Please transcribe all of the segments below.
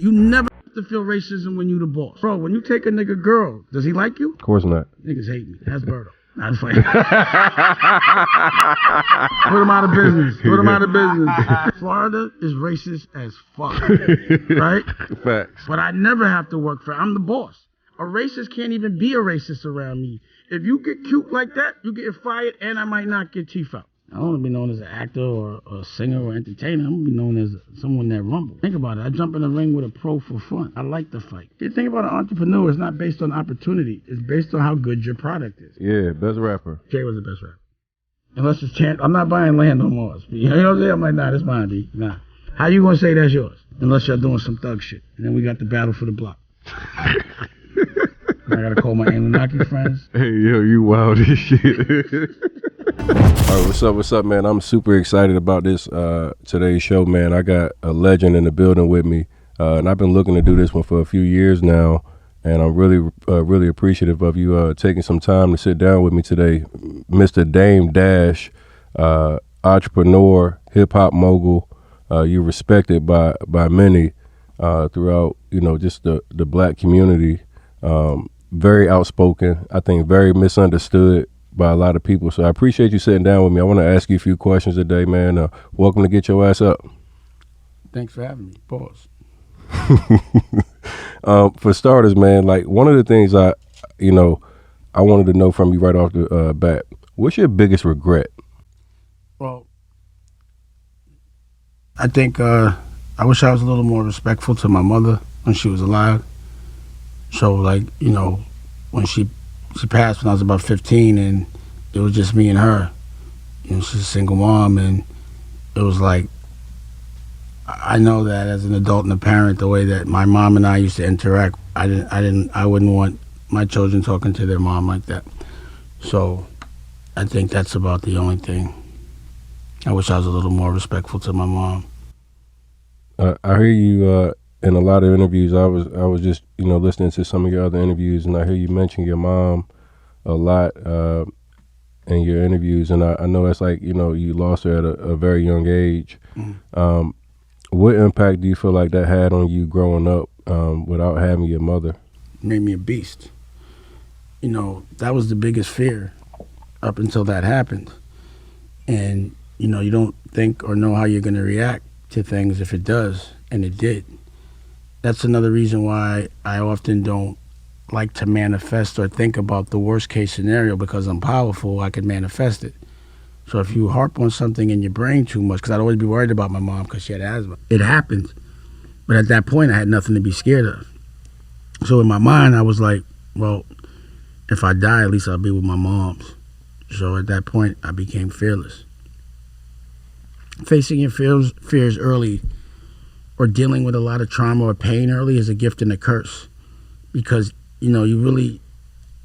You never have to feel racism when you the boss. Bro, when you take a nigga girl, does he like you? Of course not. Niggas hate me. That's Berto. Nah, just playing. Put him out of business. Put him out of business. Florida is racist as fuck. Right? Facts. But I never have to work for it. I'm the boss. A racist can't even be a racist around me. If you get cute like that, you get fired and I might not get teeth out. I don't want to be known as an actor or a singer or entertainer. I'm going to be known as someone that rumbles. Think about it. I jump in the ring with a pro for fun. I like the fight. The thing about an entrepreneur is not based on opportunity. It's based on how good your product is. Yeah, best rapper. Jay was the best rapper. Unless it's chance. I'm not buying land on Mars. You know what I'm saying? I'm like, nah, that's mine, D. Nah. How you going to say that's yours? Unless you're doing some thug shit. And then we got the battle for the block. I got to call my Anunnaki friends. Hey, yo, you wild as shit. All right, what's up, man? I'm super excited about this today's show, man. I got a legend in the building with me, and I've been looking to do this one for a few years now, and I'm really appreciative of you taking some time to sit down with me today. Mr. Dame Dash, entrepreneur, hip-hop mogul. You're respected by many throughout, just the black community. Very outspoken, I think very misunderstood by a lot of people. So I appreciate you sitting down with me. I want to ask you a few questions today, man. Welcome to Get Your Ass Up. Thanks for having me. Pause. For starters, man, like one of the things I wanted to know from you right off the bat, what's your biggest regret? Well, I think I wish I was a little more respectful to my mother when she was alive. So, like, when she passed when I was about 15, and it was just me and her. She's a single mom, and it was like, I know that as an adult and a parent, the way that my mom and I used to interact, I wouldn't want my children talking to their mom like that. So, I think that's about the only thing. I wish I was a little more respectful to my mom. I hear you in a lot of interviews. I was just listening to some of your other interviews, and I hear you mention your mom a lot in your interviews, and I know that's like you lost her at a very young age. Mm-hmm. What impact do you feel like that had on you growing up without having your mother? It made me a beast. That was the biggest fear up until that happened, and you don't think or know how you're going to react to things if it does, and it did. That's another reason why I often don't like to manifest or think about the worst case scenario, because I'm powerful, I can manifest it. So if you harp on something in your brain too much, because I'd always be worried about my mom because she had asthma. It happened, but at that point I had nothing to be scared of. So in my mind I was like, well, if I die, at least I'll be with my moms. So at that point I became fearless. Facing your fears early, or dealing with a lot of trauma or pain early, is a gift and a curse, because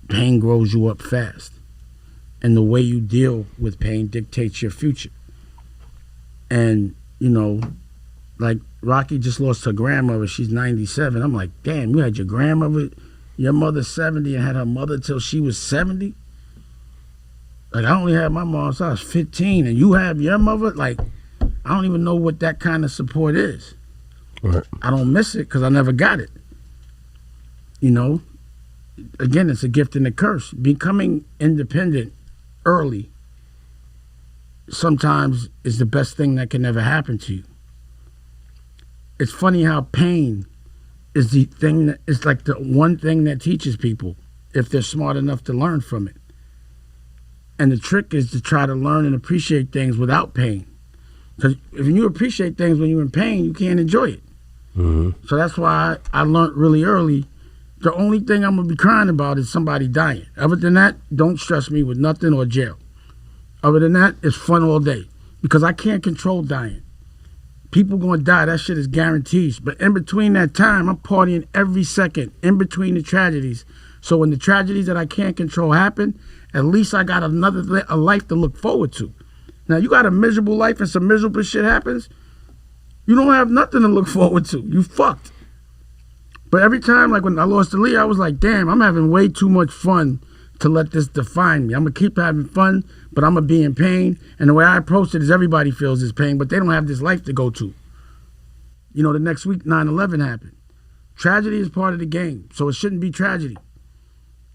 pain grows you up fast, and the way you deal with pain dictates your future. And like Rocky just lost her grandmother. She's 97. I'm like, damn, you had your grandmother, your mother's 70, and had her mother till she was 70. Like, I only had my mom since I was 15, and you have your mother. Like, I don't even know what that kind of support is. Right. I don't miss it because I never got it. Again, it's a gift and a curse. Becoming independent early sometimes is the best thing that can ever happen to you. It's funny how pain is the thing that is like the one thing that teaches people if they're smart enough to learn from it. And the trick is to try to learn and appreciate things without pain. Because if you appreciate things when you're in pain, you can't enjoy it. Mm-hmm. So that's why I learned really early, the only thing I'm going to be crying about is somebody dying. Other than that, don't stress me with nothing or jail. Other than that, it's fun all day. Because I can't control dying. People going to die, that shit is guaranteed. But in between that time, I'm partying every second, in between the tragedies. So when the tragedies that I can't control happen, at least I got a life to look forward to. Now, you got a miserable life and some miserable shit happens, you don't have nothing to look forward to. You fucked. But every time, like when I lost Aaliyah, I was like, damn, I'm having way too much fun to let this define me. I'm going to keep having fun, but I'm going to be in pain. And the way I approach it is everybody feels this pain, but they don't have this life to go to. The next week, 9/11 happened. Tragedy is part of the game, so it shouldn't be tragedy.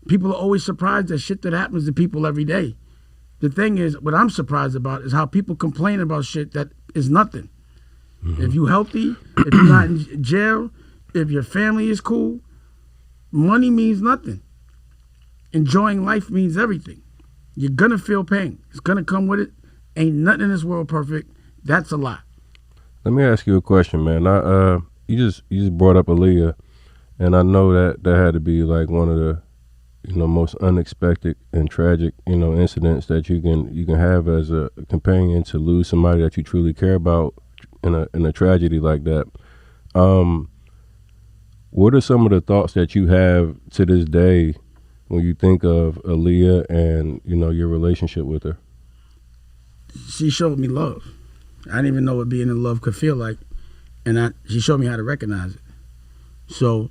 People are always surprised at shit that happens to people every day. The thing is, what I'm surprised about is how people complain about shit that is nothing. Mm-hmm. If you're healthy, if you're not in jail, if your family is cool, money means nothing. Enjoying life means everything. You're gonna feel pain. It's gonna come with it. Ain't nothing in this world perfect. That's a lot. Let me ask you a question, man. You just brought up Aaliyah, and I know that had to be like one of the most unexpected and tragic incidents that you can have as a companion, to lose somebody that you truly care about in a tragedy like that. What are some of the thoughts that you have to this day when you think of Aaliyah and your relationship with her? She showed me love. I didn't even know what being in love could feel like, and she showed me how to recognize it. So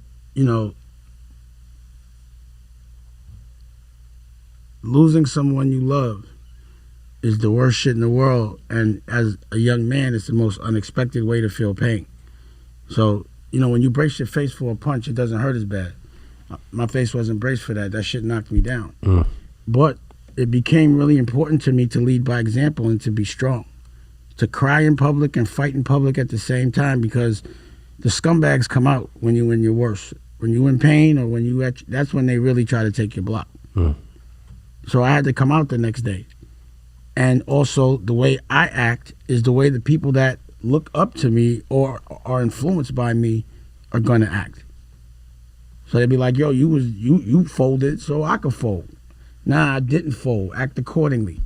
losing someone you love is the worst shit in the world, and as a young man, it's the most unexpected way to feel pain. So when you brace your face for a punch, it doesn't hurt as bad. My face wasn't braced for that. That shit knocked me down. But it became really important to me to lead by example and to be strong, to cry in public and fight in public at the same time, because the scumbags come out when you're in your worst. When you're in pain, or that's when they really try to take your block. So I had to come out the next day. And also, the way I act is the way the people that look up to me or are influenced by me are going to act. So they'd be like, yo, you folded, so I could fold. Nah, I didn't fold. Act accordingly.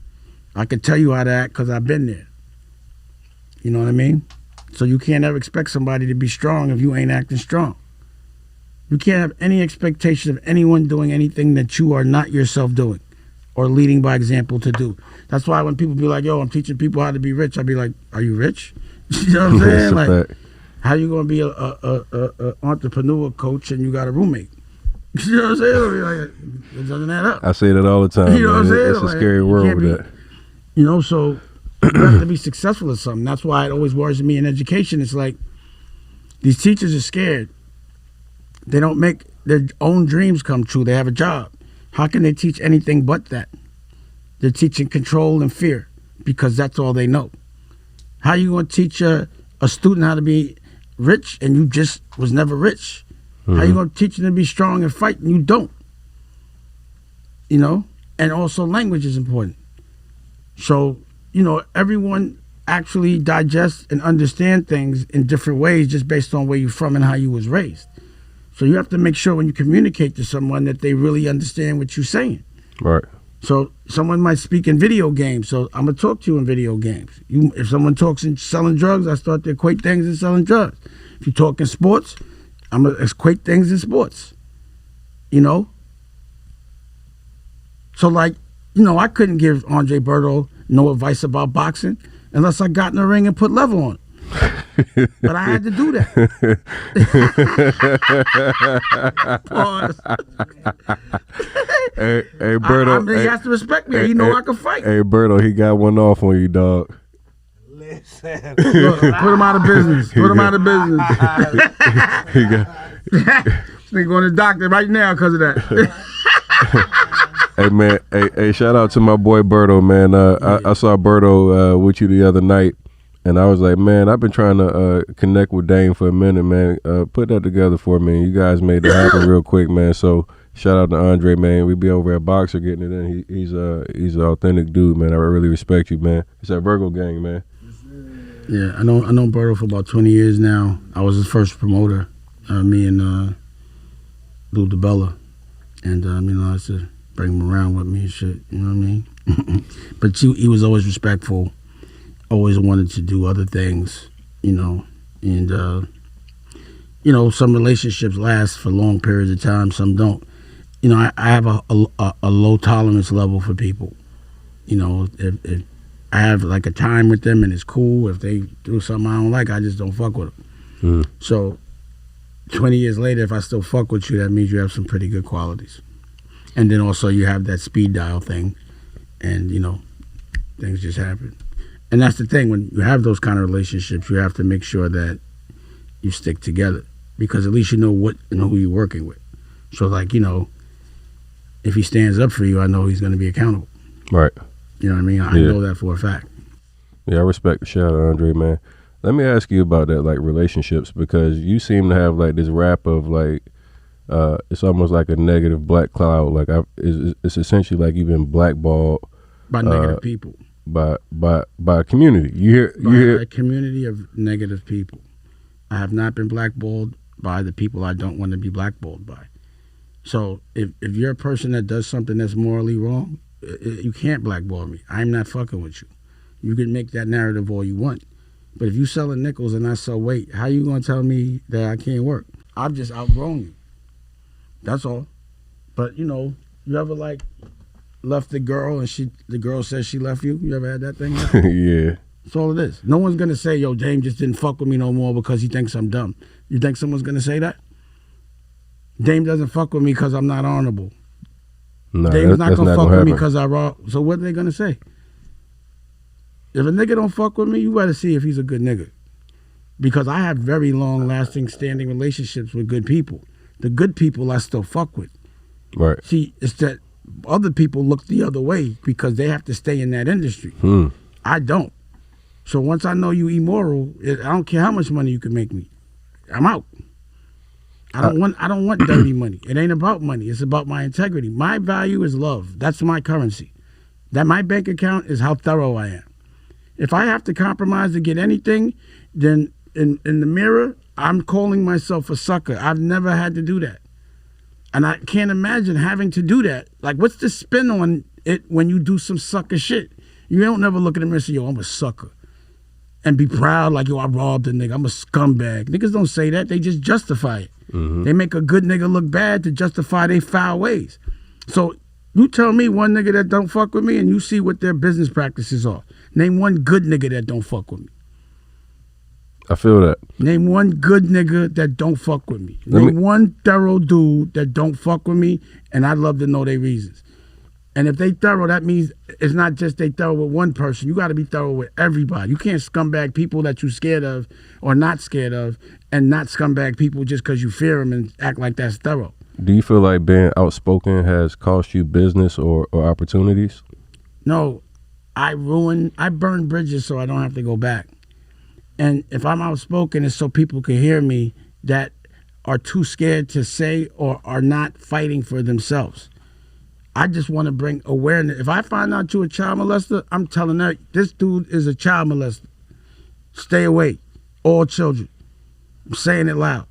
I could tell you how to act because I've been there. You know what I mean? So you can't ever expect somebody to be strong if you ain't acting strong. You can't have any expectation of anyone doing anything that you are not yourself doing or leading by example to do. That's why when people be like, yo, I'm teaching people how to be rich, I'd be like, are you rich? You know what I'm saying? Like, how you gonna be a entrepreneur coach and you got a roommate? You know what I'm saying? Like, it doesn't add up. I say that all the time. You know what I'm saying? It's a scary world with that. So you have to be successful at something. That's why it always worries me in education. It's like these teachers are scared. They don't make their own dreams come true. They have a job. How can they teach anything but that? They're teaching control and fear because that's all they know. How you going to teach a student how to be rich and you just was never rich? How you going to teach them to be strong and fight and you don't? And also language is important. So, everyone actually digests and understand things in different ways just based on where you're from and how you was raised. So you have to make sure when you communicate to someone that they really understand what you're saying. Right. So someone might speak in video games, so I'm going to talk to you in video games. If someone talks in selling drugs, I start to equate things in selling drugs. If you talk in sports, I'm going to equate things in sports. So I couldn't give Andre Berto no advice about boxing unless I got in the ring and put level on it. But I had to do that. Pause. Hey, Berto. He has to respect me. He know I can fight. Hey, Berto, he got one off on you, dog. Listen. Look, put him out of business. Put him out of business. He got. This nigga going to the doctor right now because of that. Hey man, hey, shout out to my boy Berto, man. I saw Berto with you the other night, and I was like, man, I've been trying to connect with Dame for a minute, man. Put that together for me. You guys made that happen real quick, man. So shout out to Andre, man. We be over at Boxer getting it in. He's an authentic dude, man. I really respect you, man. It's that Virgo gang, man. Yeah, I know Berto for about 20 years now. I was his first promoter. Me and Lou DeBella, and I used to bring him around with me and shit. You know what I mean? But he was always respectful. Always wanted to do other things, and some relationships last for long periods of time, some don't. I have a low tolerance level for people. If I have like a time with them and it's cool, if they do something I don't like, I just don't fuck with them. So 20 years later, if I still fuck with you, that means you have some pretty good qualities. And then also you have that speed dial thing, and things just happen. And that's the thing, when you have those kind of relationships, you have to make sure that you stick together, because at least you know who you're working with. So like, you know, if he stands up for you, I know he's going to be accountable. Right. You know what I mean? I know that for a fact. Yeah, I respect the shit out of Andre, man. Let me ask you about that, like, relationships, because you seem to have like this rap of like, it's almost like a negative black cloud. Like, it's essentially like you've been blackballed by negative people. By a community. You hear a community of negative people. I have not been blackballed by the people I don't want to be blackballed by. So if you're a person that does something that's morally wrong, you can't blackball me. I'm not fucking with you. You can make that narrative all you want. But if you selling nickels and I sell weight, how you gonna tell me that I can't work? I've just outgrown you. That's all. But you know, you ever like left the girl and the girl says she left you? You ever had that thing? Yeah. That's all it is. No one's gonna say, yo, Dame just didn't fuck with me no more because he thinks I'm dumb. You think someone's gonna say that? Dame doesn't fuck with me because I'm not honorable. No, Dame's not gonna fuck with me happen. because I raw. So what are they gonna say? If a nigga don't fuck with me, you better see if he's a good nigga. Because I have very long lasting standing relationships with good people. The good people I still fuck with. Right. See, it's that other people look the other way because they have to stay in that industry. I don't. So once I know you immoral, I don't care how much money you can make me. I'm out. I don't want dirty money. It ain't about money. It's about my integrity. My value is love. That's my currency. That my bank account is how thorough I am. If I have to compromise to get anything, then in the mirror, I'm calling myself a sucker. I've never had to do that. And I can't imagine having to do that. Like, what's the spin on it when you do some sucker shit? You don't never look at the mirror and say, yo, I'm a sucker. And be proud like, yo, I robbed a nigga. I'm a scumbag. Niggas don't say that. They just justify it. They make a good nigga look bad to justify their foul ways. So you tell me one nigga that don't fuck with me and you see what their business practices are. Name one good nigga that don't fuck with me. I feel that. Name one good nigga that don't fuck with me. Name one thorough dude that don't fuck with me, and I'd love to know their reasons. And if they thorough, that means it's not just they thorough with one person. You got to be thorough with everybody. You can't scumbag people that you scared of or not scared of, and not scumbag people just because you fear them and act like that's thorough. Do you feel like being outspoken has cost you business or opportunities? No, I burn bridges so I don't have to go back. And if I'm outspoken, it's so people can hear me that are too scared to say or are not fighting for themselves. I just want to bring awareness. If I find out you're a child molester, I'm telling her, this dude is a child molester. Stay away. All children. I'm saying it loud.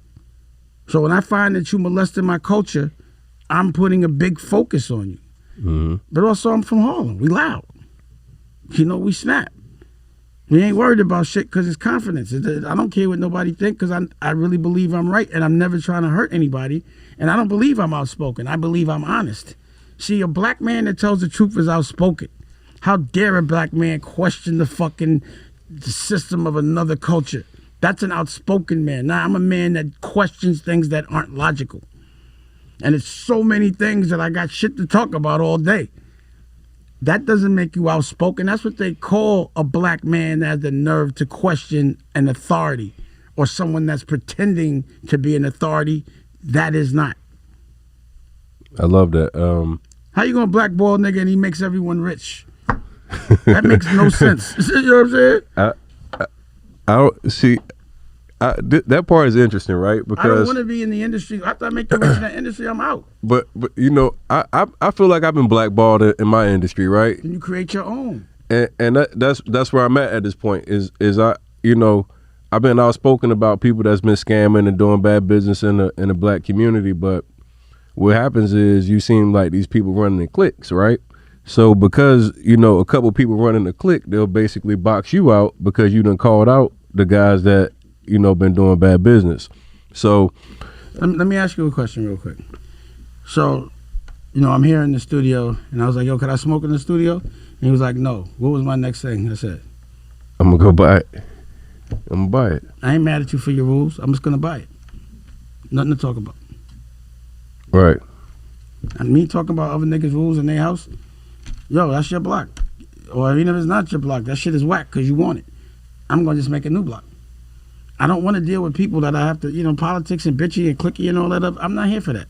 So when I find that you molested my culture, I'm putting a big focus on you. But also, I'm from Harlem. We loud. You know, we snap. We ain't worried about shit because it's confidence. I don't care what nobody think because I really believe I'm right and I'm never trying to hurt anybody. And I don't believe I'm outspoken. I believe I'm honest. See, a black man that tells the truth is outspoken. How dare a black man question the system of another culture? That's an outspoken man. Now, I'm a man that questions things that aren't logical. And it's so many things that I got shit to talk about all day. That doesn't make you outspoken. That's what they call a black man that has the nerve to question an authority or someone that's pretending to be an authority that is not. I love that. How you gonna blackball a nigga and he makes everyone rich? That makes no sense. You know what I'm saying? I don't see. That part is interesting, right? Because I don't want to be in the industry. After I make the rich in that industry, I'm out. But you know, I feel like I've been blackballed in my industry, right? And you create your own. And that's where I'm at this point. Is I, you know, I've been outspoken about people that's been scamming and doing bad business in the black community, but what happens is you seem like these people running in cliques, right? So because, you know, a couple people running a clique, they'll basically box you out because you done called out the guys that, you know, been doing bad business. So let me ask you a question real quick. So, you know, I'm here in the studio and I was like, yo, could I smoke in the studio? And he was like, no. What was my next thing? I said, I'm gonna go buy it. I'm gonna buy it. I ain't mad at you for your rules. I'm just gonna buy it. Nothing to talk about. Right. And me talking about other niggas' rules in their house, yo, that's your block. Or even if it's not your block, that shit is whack because you want it. I'm going to just make a new block. I don't want to deal with people that I have to, politics and bitchy and clicky and all that up. I'm not here for that.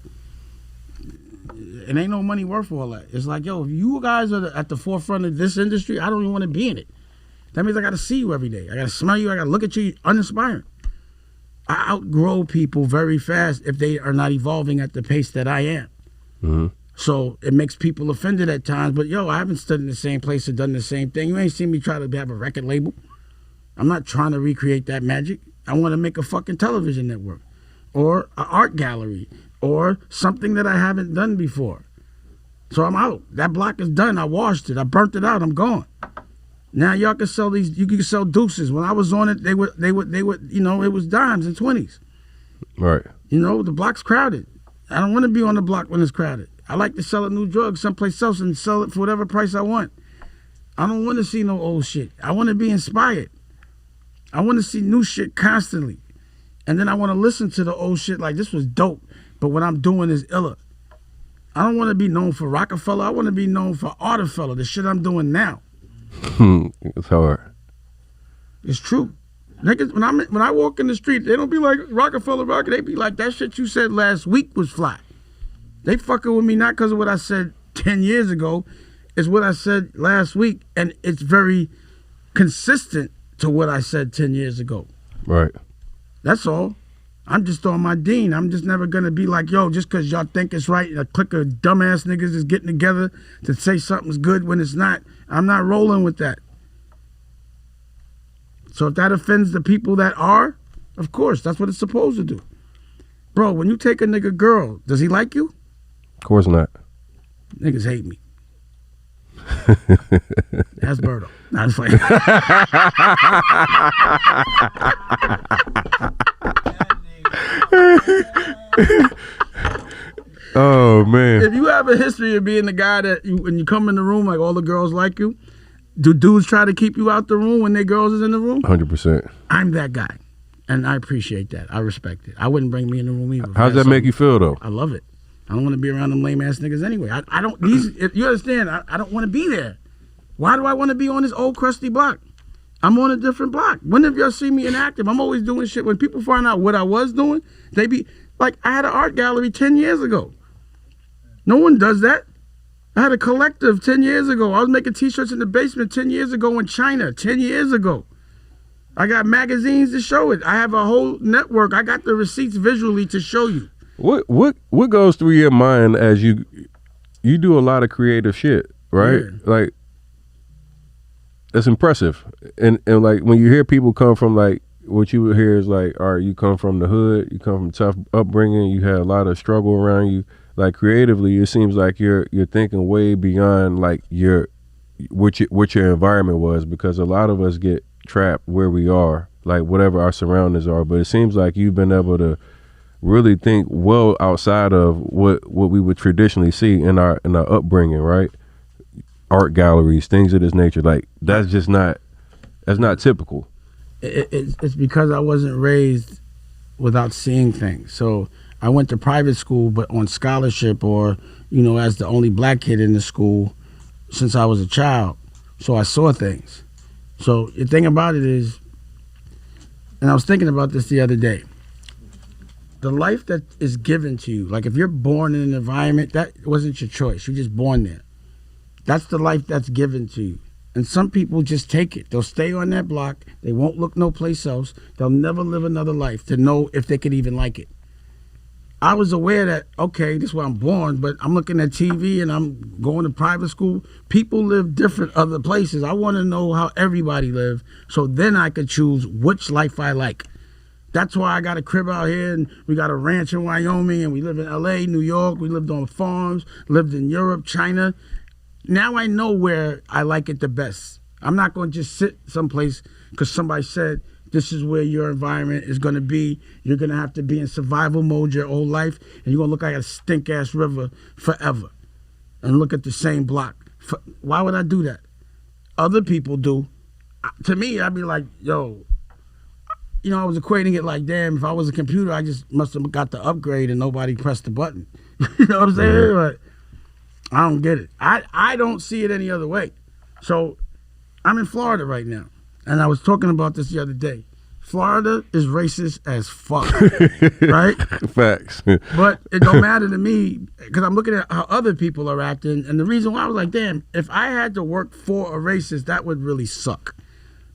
It ain't no money worth all that. It's like, yo, if you guys are at the forefront of this industry, I don't even want to be in it. That means I got to see you every day. I got to smell you. I got to look at you. Uninspiring. I outgrow people very fast if they are not evolving at the pace that I am. Mm-hmm. So it makes people offended at times. But, yo, I haven't stood in the same place and done the same thing. You ain't seen me try to have a record label. I'm not trying to recreate that magic. I want to make a fucking television network or an art gallery or something that I haven't done before. So I'm out. That block is done. I washed it. I burnt it out. I'm gone. Now y'all can sell these. You can sell deuces. When I was on it, they would. It was dimes and 20s. Right. The block's crowded. I don't want to be on the block when it's crowded. I like to sell a new drug someplace else and sell it for whatever price I want. I don't want to see no old shit. I want to be inspired. I want to see new shit constantly. And then I want to listen to the old shit like this was dope, but what I'm doing is iller. I don't want to be known for Rockefeller. I want to be known for Artefeller, the shit I'm doing now. It's hard. It's true. Niggas, when I walk in the street, they don't be like Rockefeller Rocket. They be like, that shit you said last week was fly. They fucking with me not because of what I said 10 years ago. It's what I said last week, and it's very consistent to what I said 10 years ago. Right. That's all. I'm just on my Dean. I'm just never going to be like, yo, just because y'all think it's right, a clique of dumbass niggas is getting together to say something's good when it's not. I'm not rolling with that. So if that offends the people that are, of course, that's what it's supposed to do. Bro, when you take a nigga girl, does he like you? Of course not. Niggas hate me. That's Berto. Nah, it's like oh man! If you have a history of being the guy that when you come in the room, like all the girls like you, do dudes try to keep you out the room when their girls is in the room? 100%. I'm that guy, and I appreciate that. I respect it. I wouldn't bring me in the room either. How's that make you feel though? I love it. I don't want to be around them lame ass niggas anyway. I don't. If you understand, I don't want to be there. Why do I want to be on this old crusty block? I'm on a different block. When have y'all seen me inactive? I'm always doing shit. When people find out what I was doing, they be like, I had an art gallery 10 years ago. No one does that. I had a collective 10 years ago. I was making t-shirts in the basement 10 years ago in China, 10 years ago. I got magazines to show it. I have a whole network. I got the receipts visually to show you. What goes through your mind as you do a lot of creative shit, right? Yeah. Like, it's impressive. And like when you hear people come from like, what you would hear is like, all right, you come from the hood, you come from tough upbringing, you had a lot of struggle around you. Like creatively, it seems like you're thinking way beyond like what your environment was, because a lot of us get trapped where we are, like whatever our surroundings are. But it seems like you've been able to really think well outside of what we would traditionally see in our upbringing, right? Art galleries, things of this nature. Like that's not typical. It's because I wasn't raised without seeing things. So I went to private school, but on scholarship, or as the only black kid in the school since I was a child. So I saw things. So the thing about it is, and I was thinking about this the other day, the life that is given to you, like if you're born in an environment, that wasn't your choice. You're just born there. That's the life that's given to you. And some people just take it. They'll stay on that block. They won't look no place else. They'll never live another life to know if they could even like it. I was aware that, okay, this is where I'm born, but I'm looking at TV and I'm going to private school. People live different other places. I want to know how everybody lives, so then I could choose which life I like. That's why I got a crib out here, and we got a ranch in Wyoming, and we live in LA, New York. We lived on farms, lived in Europe, China. Now I know where I like it the best. I'm not going to just sit someplace because somebody said this is where your environment is going to be. You're going to have to be in survival mode your whole life, and you're going to look like a stink-ass river forever and look at the same block. Why would I do that? Other people do. To me, I'd be like, yo, I was equating it like, damn, if I was a computer, I just must have got the upgrade and nobody pressed the button. You know what I'm saying? Mm-hmm. But I don't get it. I don't see it any other way. So I'm in Florida right now, and I was talking about this the other day. Florida is racist as fuck, right? Facts. But it don't matter to me because I'm looking at how other people are acting. And the reason why I was like, damn, if I had to work for a racist, that would really suck.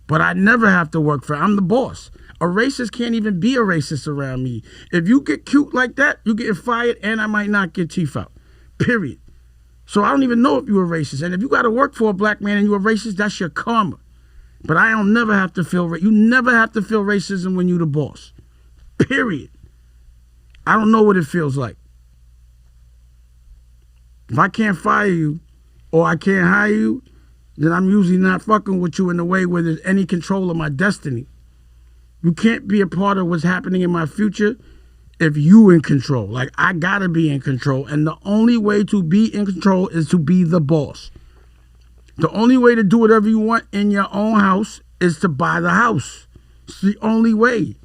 But I never have to work for, I'm the boss. A racist can't even be a racist around me. If you get cute like that, you get fired and I might not get teeth out, period. So I don't even know if you're a racist. And if you got to work for a black man and you're a racist, that's your karma. But I don't never have to feel, you never have to feel racism when you're the boss, period. I don't know what it feels like. If I can't fire you or I can't hire you, then I'm usually not fucking with you in a way where there's any control of my destiny. You can't be a part of what's happening in my future if you in control. Like, I gotta be in control. And the only way to be in control is to be the boss. The only way to do whatever you want in your own house is to buy the house. It's the only way.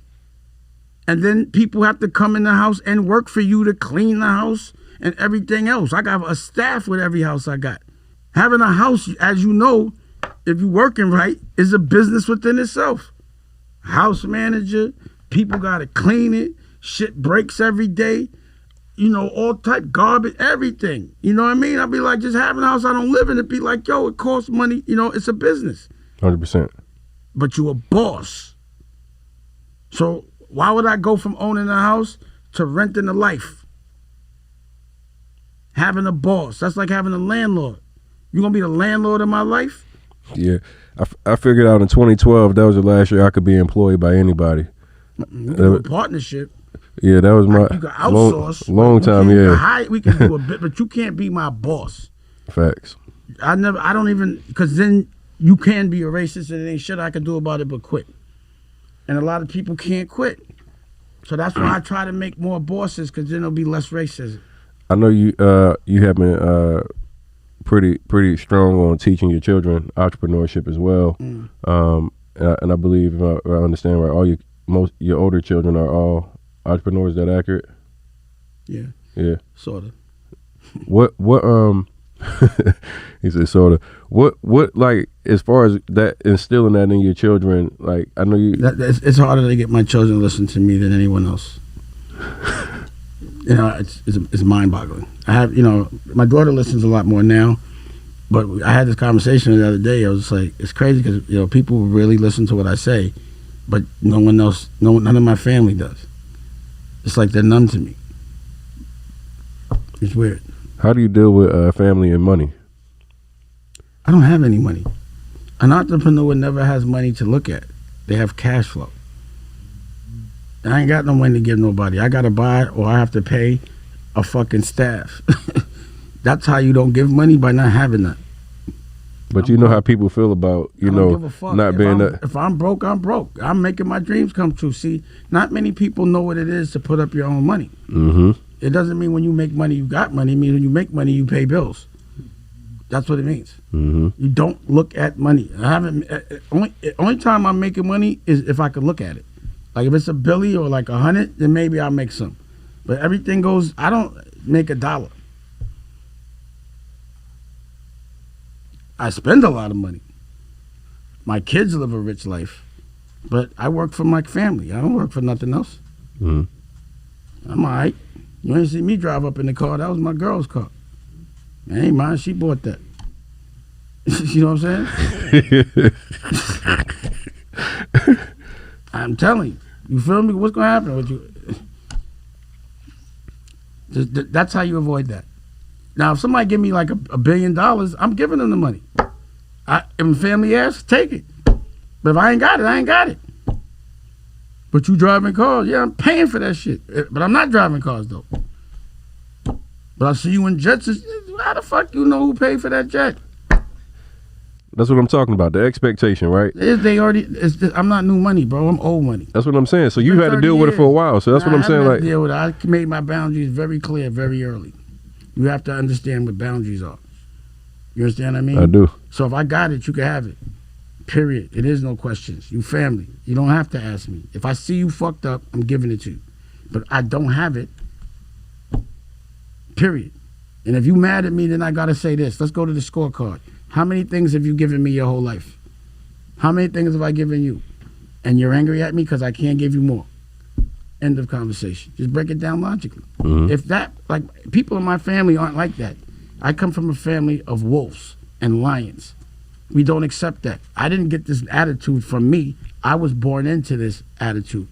And then people have to come in the house and work for you to clean the house and everything else. I got a staff with every house I got. Having a house, as you know, if you're working right, is a business within itself. House manager, people got to clean it. Shit breaks every day. You know, all type garbage, everything. You know what I mean? I'd be like, just having a house I don't live in, it'd be like, yo, it costs money. You know, it's a business. 100%. But you a boss. So why would I go from owning a house to renting a life? Having a boss, that's like having a landlord. You gonna be the landlord of my life? Yeah. I figured out in 2012, that was the last year I could be employed by anybody. We can do a partnership. Yeah, that was my You can outsource. long time, yeah. We can do a bit, but you can't be my boss. Facts. I don't even, because then you can be a racist and there ain't shit I can do about it but quit. And a lot of people can't quit. So that's why I try to make more bosses, because then there'll be less racism. I know you have been pretty strong on teaching your children entrepreneurship as well. And I believe, if I understand right, your older children are all entrepreneurs. Is that accurate? Yeah. Sort of. What he said sort of. What like, as far as that, instilling that in your children, like, I know you it's harder to get my children to listen to me than anyone else. You know, it's mind-boggling. I have, you know, my daughter listens a lot more now, but I had this conversation the other day. I was just like, it's crazy because, you know, people really listen to what I say, but no one else, none of my family does. It's like they're numb to me. It's weird. How do you deal with family and money? I don't have any money. An entrepreneur never has money to look at. They have cash flow. I ain't got no money to give nobody. I got to buy or I have to pay a fucking staff. That's how you don't give money, by not having that. But you know how people feel about, you know, not being that. If I'm broke, I'm broke. I'm making my dreams come true. See, not many people know what it is to put up your own money. Mm-hmm. It doesn't mean when you make money, you got money. It means when you make money, you pay bills. That's what it means. Mm-hmm. You don't look at money. Only time I'm making money is if I could look at it. Like if it's a billy or like 100, then maybe I'll make some. But everything goes, I don't make $1. I spend a lot of money. My kids live a rich life, but I work for my family. I don't work for nothing else. Mm-hmm. I'm all right. You ain't see me drive up in the car. That was my girl's car. It ain't mine. She bought that. You know what I'm saying? I'm telling you. You feel me? What's going to happen with you? That's how you avoid that. Now, if somebody give me like $1 billion, I'm giving them the money. If family asks, take it. But if I ain't got it, I ain't got it. But you driving cars, yeah, I'm paying for that shit. But I'm not driving cars, though. But I see you in jets. How the fuck you know who paid for that jet? That's what I'm talking about. The expectation, right? I'm not new money, bro. I'm old money. That's what I'm saying. So you had to deal with it for a while. So that's what I'm saying. Like, deal with it. I made my boundaries very clear, very early. You have to understand what boundaries are. You understand what I mean? I do. So if I got it, you can have it. Period. It is no questions. You family. You don't have to ask me. If I see you fucked up, I'm giving it to you. But I don't have it. Period. And if you mad at me, then I gotta say this. Let's go to the scorecard. How many things have you given me your whole life? How many things have I given you? and you're angry at me because I can't give you more. End of conversation. Just break it down logically. If that, like, people in my family aren't like that. I come from a family of wolves and lions. We don't accept that. I didn't get this attitude from me. I was born into this attitude.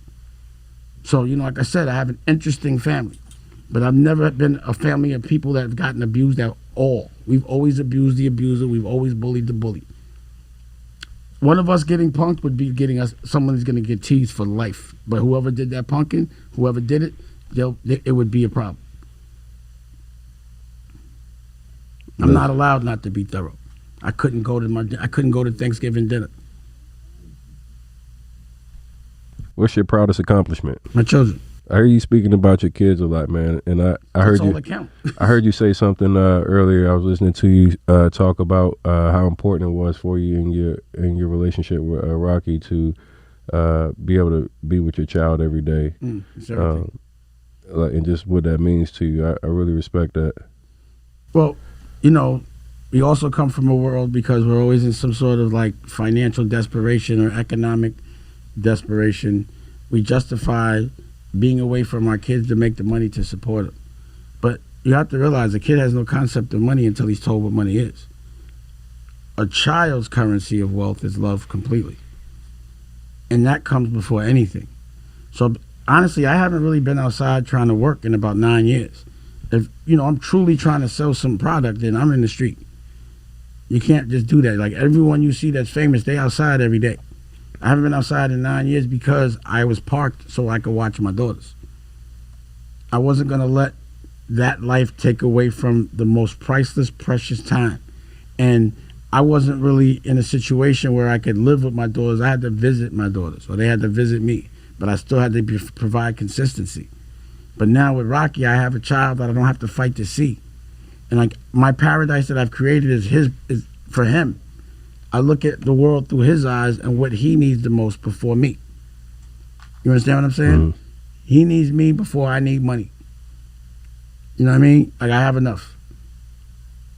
So, you know, like I said, I have an interesting family. But I've never been a family of people that have gotten abused at all. We've always abused the abuser. We've always bullied the bully. One of us getting punked would be getting us, someone is going to get teased for life. But whoever did that punking, whoever did it, it would be a problem. I'm not allowed not to be thorough. I couldn't go to Thanksgiving dinner. What's your proudest accomplishment? My children. I heard you speaking about your kids a lot, man, and I heard That's all you. that count. I heard you say something earlier. I was listening to you talk about how important it was for you in your relationship with Rocky to be able to be with your child every day, and just what that means to you. I really respect that. Well, you know, we also come from a world, because we're always in some sort of like financial desperation or economic desperation. We justify being away from our kids to make the money to support them. But you have to realize a kid has no concept of money until he's told what money is. A child's currency of wealth is love completely. And that comes before anything. So honestly, I haven't really been outside trying to work in about 9 years. If, you know, I'm truly trying to sell some product, then I'm in the street. You can't just do that. Like, everyone you see that's famous, they outside every day. I haven't been outside in 9 years because I was parked so I could watch my daughters. I wasn't going to let that life take away from the most priceless, precious time. And I wasn't really in a situation where I could live with my daughters. I had to visit my daughters, or they had to visit me. But I still had to provide consistency. But now with Rocky, I have a child that I don't have to fight to see. And like, my paradise that I've created is for him. I look at the world through his eyes and what he needs the most before me. You understand what I'm saying? He needs me before I need money. You know what I mean? Like, I have enough.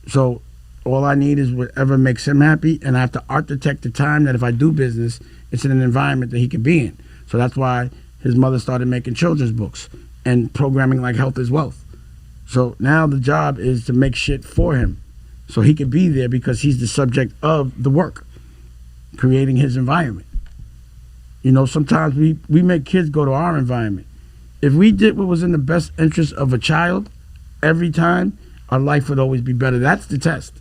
So all I need is whatever makes him happy, and I have to architect the time that if I do business, it's in an environment that he can be in. So that's why his mother started making children's books and programming like Health is Wealth. So now the job is to make shit for him, so he can be there because he's the subject of the work, creating his environment. You know, sometimes we make kids go to our environment. If we did what was in the best interest of a child every time, our life would always be better. That's the test.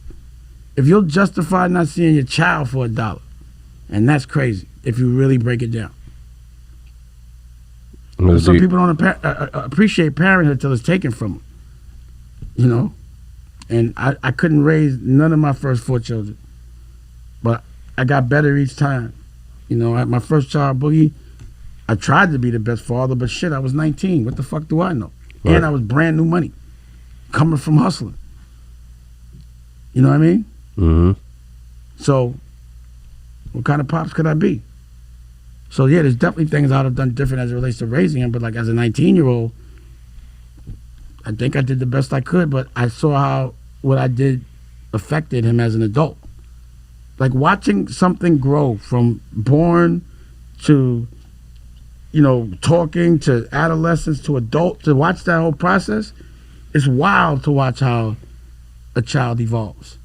If you'll justify not seeing your child for $1, and that's crazy if you really break it down. Some people don't appreciate parenthood until it's taken from them. You know? And I couldn't raise none of my first 4 children. But I got better each time. You know, at my first child, Boogie, I tried to be the best father, but shit, I was 19. What the fuck do I know? Right. And I was brand new money, coming from hustling. You know what I mean? Mm-hmm. So, what kind of pops could I be? So yeah, there's definitely things I'd have done different as it relates to raising him, but like as a 19-year-old, I think I did the best I could, but I saw how what I did affected him as an adult. Like watching something grow from born to, you know, talking to adolescence to adult, to watch that whole process, it's wild to watch how a child evolves.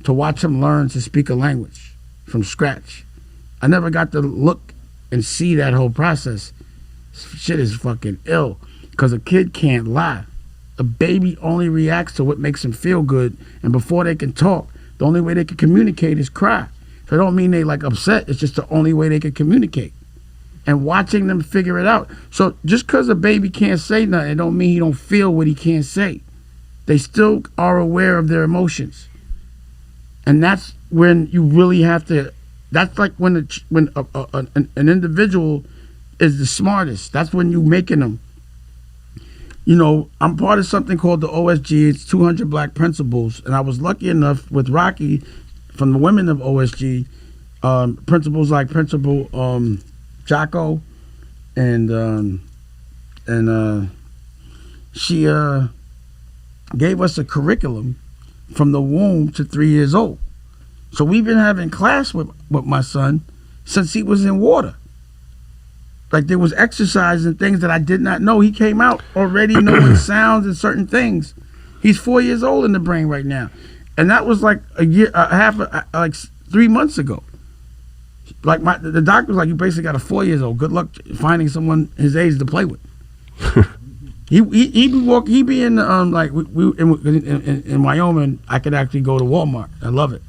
To watch him learn to speak a language from scratch. I never got to look and see that whole process. Shit is fucking ill, because a kid can't lie. A baby only reacts to what makes them feel good, and before they can talk, the only way they can communicate is cry. So it don't mean they like upset, it's just the only way they can communicate. And watching them figure it out. So just because a baby can't say nothing, it don't mean he don't feel what he can't say. They still are aware of their emotions. And that's when you really have to, that's like when an individual is the smartest. That's when you making them. You know, I'm part of something called the OSG. It's 200 Black Principles. And I was lucky enough with Rocky, from the women of OSG, principles like Principal Jocko, and she gave us a curriculum from the womb to 3 years old. So we've been having class with my son since he was in water. Like there was exercise and things that I did not know. He came out already knowing sounds and certain things. He's 4 years old in the brain right now. And that was like like 3 months ago. Like the doctor was like, you basically got a 4 years old. Good luck finding someone his age to play with. he be in like in Wyoming. I could actually go to Walmart. I love it.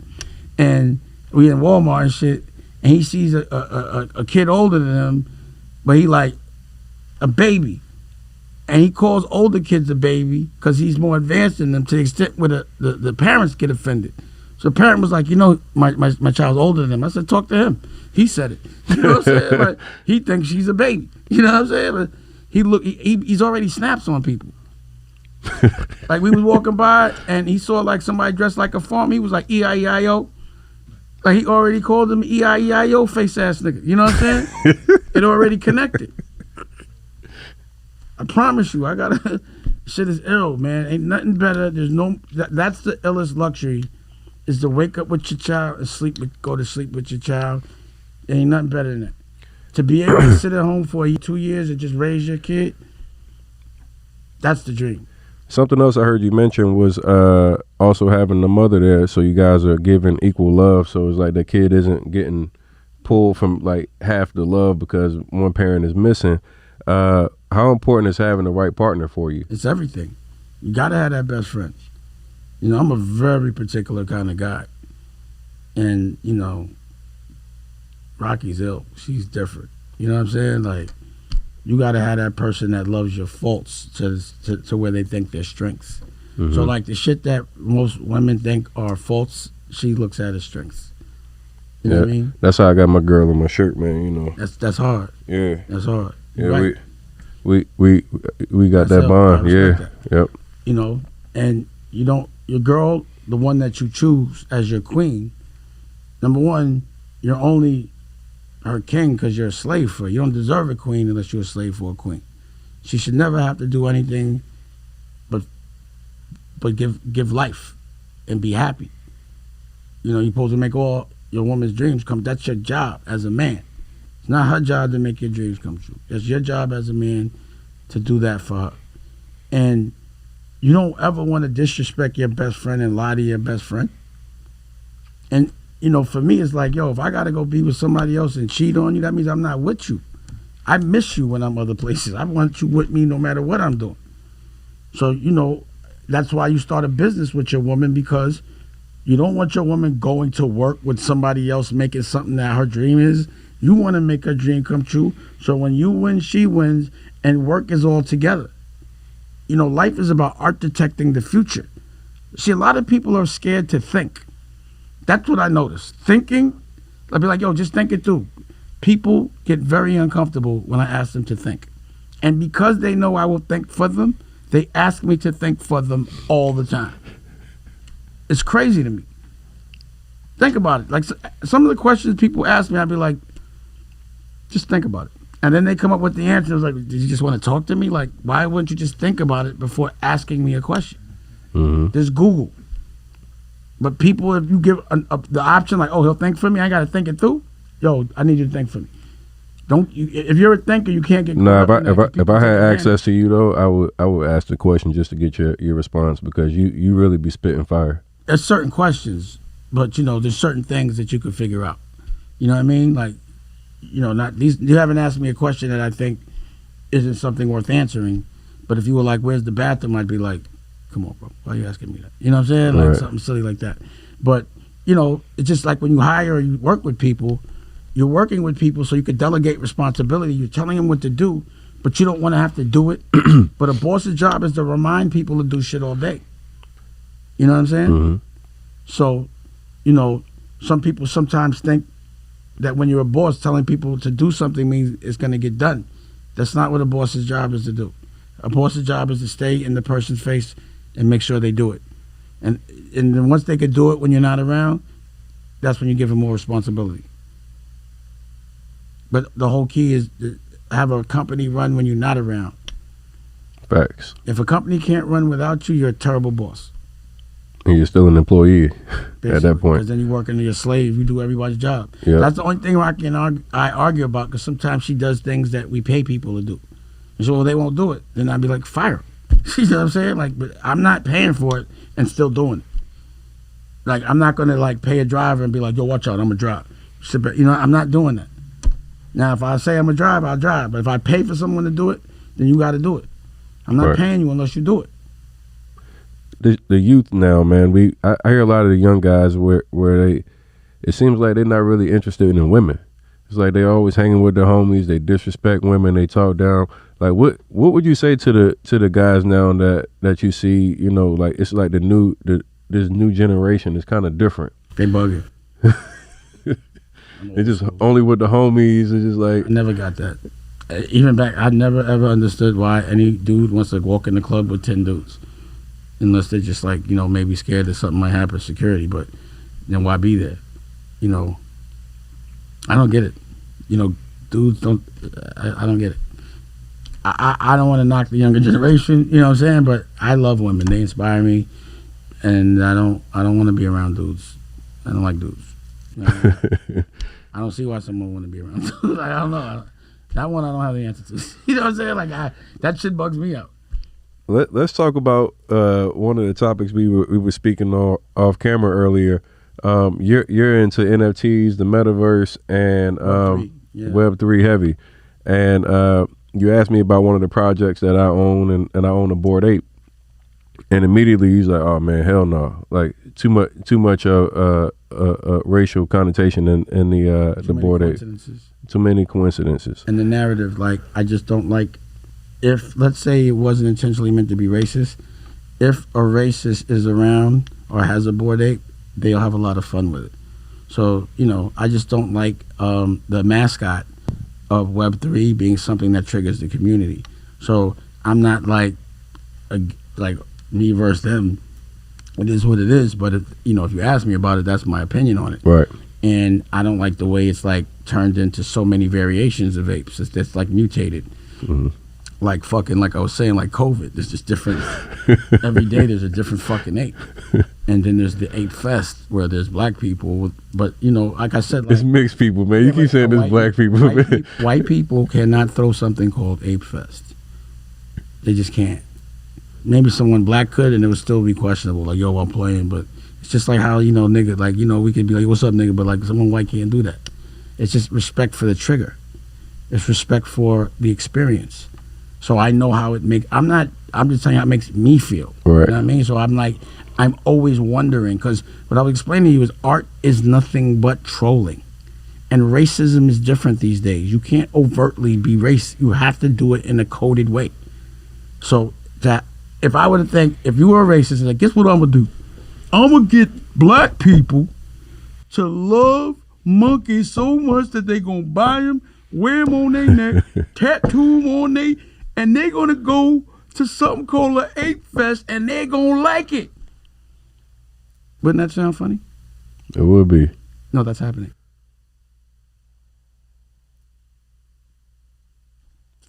And we in Walmart and shit. And he sees a kid older than him, but he like a baby. And he calls older kids a baby because he's more advanced than them, to the extent where the parents get offended. So the parent was like, you know, my child's older than him. I said, talk to him. He said it. You know what I'm saying? Like, he thinks she's a baby. You know what I'm saying? But he's already snaps on people. Like we was walking by and he saw like somebody dressed like a farm. He was like E-I-E-I-O. Like he already called him E-I-E-I-O face ass nigga. You know what I'm saying? It already connected. I promise you, I gotta. Shit is ill, man. Ain't nothing better. There's no. That's the illest luxury, is to wake up with your child and go to sleep with your child. There ain't nothing better than that. To be able to sit at home for 2 years and just raise your kid. That's the dream. Something else I heard you mention was also having the mother there, so you guys are giving equal love. So it's like the kid isn't getting pulled from like half the love because one parent is missing. How important is having the right partner for you? It's everything. You gotta have that best friend. You know, I'm a very particular kind of guy. And, you know, Rocky's ill. She's different. You know what I'm saying? Like, you gotta have that person that loves your faults to where they think they're strengths. Mm-hmm. So like the shit that most women think are faults, she looks at as strengths. You know what I mean? That's how I got my girl in my shirt, man, you know. That's hard. Yeah. That's hard. Yeah, right. we got that bond. Yeah. That. Yep. You know, and you don't, your girl, the one that you choose as your queen, number one, you're only her king because you're a slave for her. You don't deserve a queen unless you're a slave for a queen. She should never have to do anything but give life and be happy. You know, you're supposed to make all your woman's dreams come. That's your job as a man. It's not her job to make your dreams come true. It's your job as a man to do that for her. And you don't ever want to disrespect your best friend and lie to your best friend. And, you know, for me, it's like, yo, if I got to go be with somebody else and cheat on you, that means I'm not with you. I miss you when I'm other places. I want you with me no matter what I'm doing. So, you know, that's why you start a business with your woman, because you don't want your woman going to work with somebody else making something that her dream is. You want to make her dream come true. So when you win, she wins, and work is all together. You know, life is about architecting the future. See, a lot of people are scared to think. That's what I noticed. Thinking, I'd be like, yo, just think it through. People get very uncomfortable when I ask them to think. And because they know I will think for them, they ask me to think for them all the time. It's crazy to me. Think about it. Like some of the questions people ask me, I'd be like, just think about it. And then they come up with the answer. I was like, did you just want to talk to me? Like, why wouldn't you just think about it before asking me a question? Mm-hmm. There's Google. But people, if you give the option, like, oh, he'll think for me, I got to think it through. Yo, I need you to think for me. If you're a thinker, you can't get. No, if I had access to you though, I would ask the question just to get your response, because you really be spitting fire. There's certain questions, but you know, there's certain things that you could figure out. You know what I mean? Like, you know, not these. You haven't asked me a question that I think isn't something worth answering. But if you were like, "Where's the bathroom?" I'd be like, "Come on, bro, why are you asking me that?" You know what I'm saying? Like something silly like that. But you know, it's just like when you hire or you work with people. You're working with people so you could delegate responsibility. You're telling them what to do, but you don't want to have to do it. But a boss's job is to remind people to do shit all day. You know what I'm saying? Mm-hmm. So, you know, some people sometimes think that when you're a boss, telling people to do something means it's going to get done. That's not what a boss's job is to do. A boss's job is to stay in the person's face and make sure they do it. And then once they could do it when you're not around, that's when you give them more responsibility. But the whole key is to have a company run when you're not around. Facts. If a company can't run without you, you're a terrible boss. And you're still an employee at that point. Because then you work into your slave. You do everybody's job. Yep. That's the only thing I argue about, because sometimes she does things that we pay people to do. And so, well, they won't do it. Then I'd be like, fire her. You know what I'm saying? Like, but I'm not paying for it and still doing it. Like, I'm not going to, like, pay a driver and be like, yo, watch out, I'm going to drive. You know, I'm not doing that. Now, if I say I'm going to drive, I'll drive. But if I pay for someone to do it, then you got to do it. I'm not paying you unless you do it. The youth now, man, I hear a lot of the young guys where it seems like they're not really interested in women. It's like they always hanging with their homies, they disrespect women, they talk down. Like what would you say to the guys now that you see, you know, like it's like this new generation is kind of different. They bugging. It's just only with the homies. It's just like I never got that. Even back, I never ever understood why any dude wants to walk in the club with 10 dudes, unless they're just like, you know, maybe scared that something might happen, security. But then why be there? You know, I don't get it. You know, dudes don't. I don't get it. I don't want to knock the younger generation. You know what I'm saying? But I love women. They inspire me, and I don't want to be around dudes. I don't like dudes. You know, I don't see why someone want to be around dudes. I don't know. That one I don't have the answer to. You know what I'm saying? Like that shit bugs me out. Let's talk about one of the topics we were speaking off camera earlier. You're into NFTs, the metaverse, and Web3 heavy. And you asked me about one of the projects that I own, and I own a Bored Ape. And immediately he's like, "Oh man, hell no! Like too much racial connotation in the Bored Ape. Too many coincidences." And the narrative, like, I just don't like. If, let's say, it wasn't intentionally meant to be racist, if a racist is around or has a Bored Ape, they'll have a lot of fun with it. So, you know, I just don't like the mascot of Web3 being something that triggers the community. So I'm not like me versus them. It is what it is. But, you know, if you ask me about it, that's my opinion on it. Right. And I don't like the way it's like turned into so many variations of apes. It's like mutated. Mm-hmm. Like fucking, like I was saying, like COVID. There's just different. Every day there's a different fucking ape. And then there's the Ape Fest where there's black people. But, you know, like I said. Like, it's mixed people, man. You keep saying there's black people, man. White people cannot throw something called Ape Fest. They just can't. Maybe someone black could and it would still be questionable. Like, yo, I'm playing. But it's just like how, you know, nigga, like, you know, we could be like, what's up, nigga? But like someone white can't do that. It's just respect for the trigger. It's respect for the experience. So I know how it makes. I'm just telling you how it makes me feel. Right. You know what I mean? So I'm always wondering, because what I was explaining to you is art is nothing but trolling. And racism is different these days. You can't overtly be racist. You have to do it in a coded way. So that if I were to think, if you were a racist, like, guess what I'm going to do? I'm going to get black people to love monkeys so much that they going to buy them, wear them on their neck, tattoo them on their, and they're going to go to something called an Ape Fest, and they're going to like it. Wouldn't that sound funny? It would be. No, that's happening.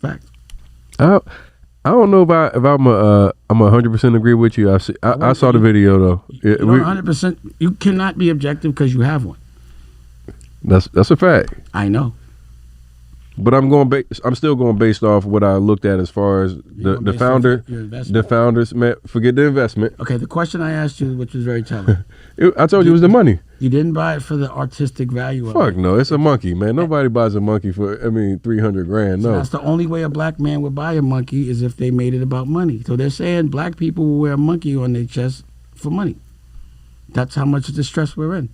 Fact. I don't know if I'm 100% agree with you. I saw the video though. You're 100%. You cannot be objective because you have one. That's a fact. I know. But I'm still going based off what I looked at as far as the founders. Man, forget the investment. Okay, the question I asked you, which was very telling. I told you it was the money. You didn't buy it for the artistic value of it. Fuck no, it's a monkey, man. Nobody buys a monkey for, $300 grand. No. So that's the only way a black man would buy a monkey is if they made it about money. So they're saying black people will wear a monkey on their chest for money. That's how much distress we're in.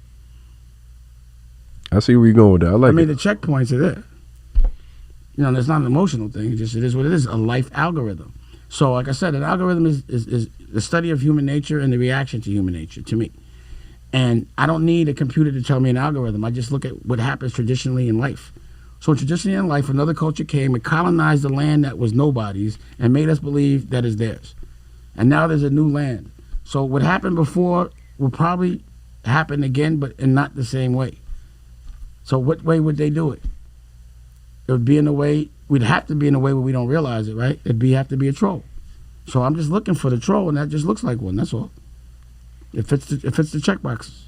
I see where you're going with that. I mean, the checkpoints are there. You know, it's not an emotional thing. It is what it is, a life algorithm. So, like I said, an algorithm is the study of human nature and the reaction to human nature, to me. And I don't need a computer to tell me an algorithm. I just look at what happens traditionally in life. So traditionally in life, another culture came and colonized the land that was nobody's and made us believe that is theirs. And now there's a new land. So what happened before will probably happen again, but in not the same way. So what way would they do it? It would be in a way, we'd have to be in a way where we don't realize it, right? Have to be a troll. So I'm just looking for the troll, and that just looks like one, that's all. It fits the checkboxes.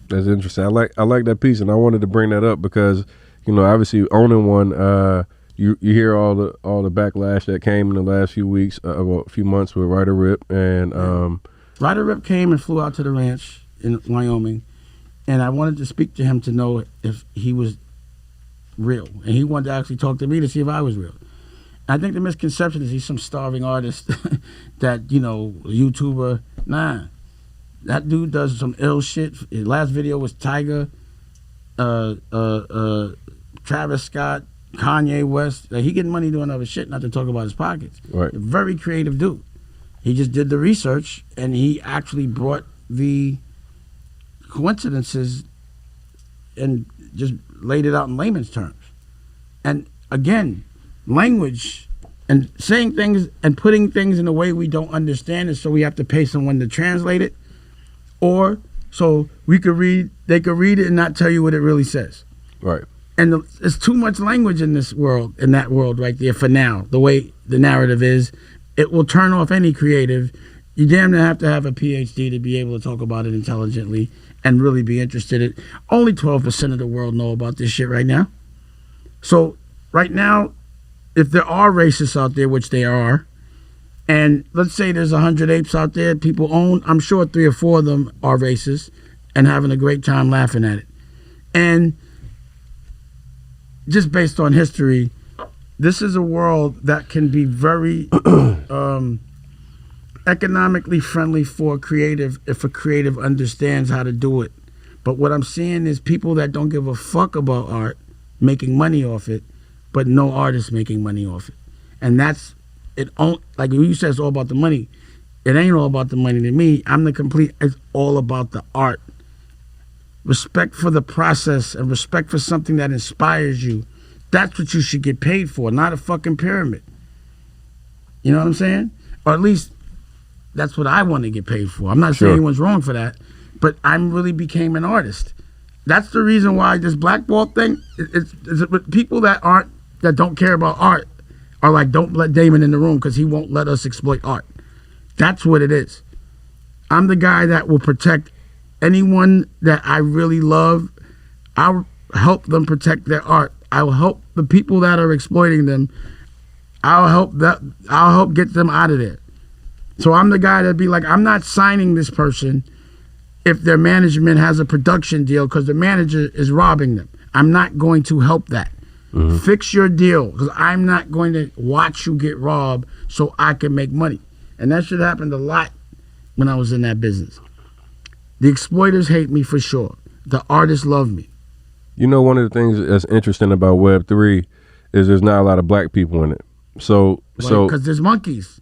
That's interesting. I like that piece, and I wanted to bring that up because, you know, obviously owning one, you hear all the backlash that came in the last few weeks, well, a few months with Ryder Rip, and Ryder Rip came and flew out to the ranch in Wyoming, and I wanted to speak to him to know if he was real, and he wanted to actually talk to me to see if I was real. I think the misconception is he's some starving artist that, you know, YouTuber. Nah, that dude does some ill shit. His last video was Tyga, Travis Scott, Kanye West. Like, he getting money doing other shit, not to talk about his pockets. Right. A very creative dude. He just did the research, and he actually brought the coincidences and just laid it out in layman's terms. And again, language and saying things and putting things in a way we don't understand is so we have to pay someone to translate it, or so they could read it and not tell you what it really says. right. And there's too much language in this world, in that world right there for now. The way the narrative is, it will turn off any creative. You damn near have to have a PhD to be able to talk about it intelligently and really be interested in it. Only 12% of the world know about this shit right now. So right now, if there are racists out there, which there are, and let's say there's 100 apes out there people own, I'm sure 3 or 4 of them are racist and having a great time laughing at it. And just based on history, this is a world that can be very economically friendly for a creative if a creative understands how to do it. But what I'm seeing is people that don't give a fuck about art making money off it, but no artists making money off it. And that's it. Like you said, it's all about the money. It ain't all about the money to me. It's all about the art. Respect for the process and respect for something that inspires you. That's what you should get paid for, not a fucking pyramid. You know what I'm saying? Or at least that's what I want to get paid for. I'm not saying anyone's wrong for that, but I really became an artist. That's the reason why this blackballed thing, it's people that don't care about art are like, don't let Damon in the room because he won't let us exploit art. That's what it is. I'm the guy that will protect anyone that I really love. I'll help them protect their art. I'll help the people that are exploiting them. I'll help get them out of there. So I'm the guy that'd be like, I'm not signing this person if their management has a production deal because the manager is robbing them. I'm not going to help that. Mm-hmm. Fix your deal because I'm not going to watch you get robbed so I can make money. And that shit happened a lot when I was in that business. The exploiters hate me for sure. The artists love me. You know, one of the things that's interesting about Web3 is there's not a lot of black people in it. So because there's monkeys.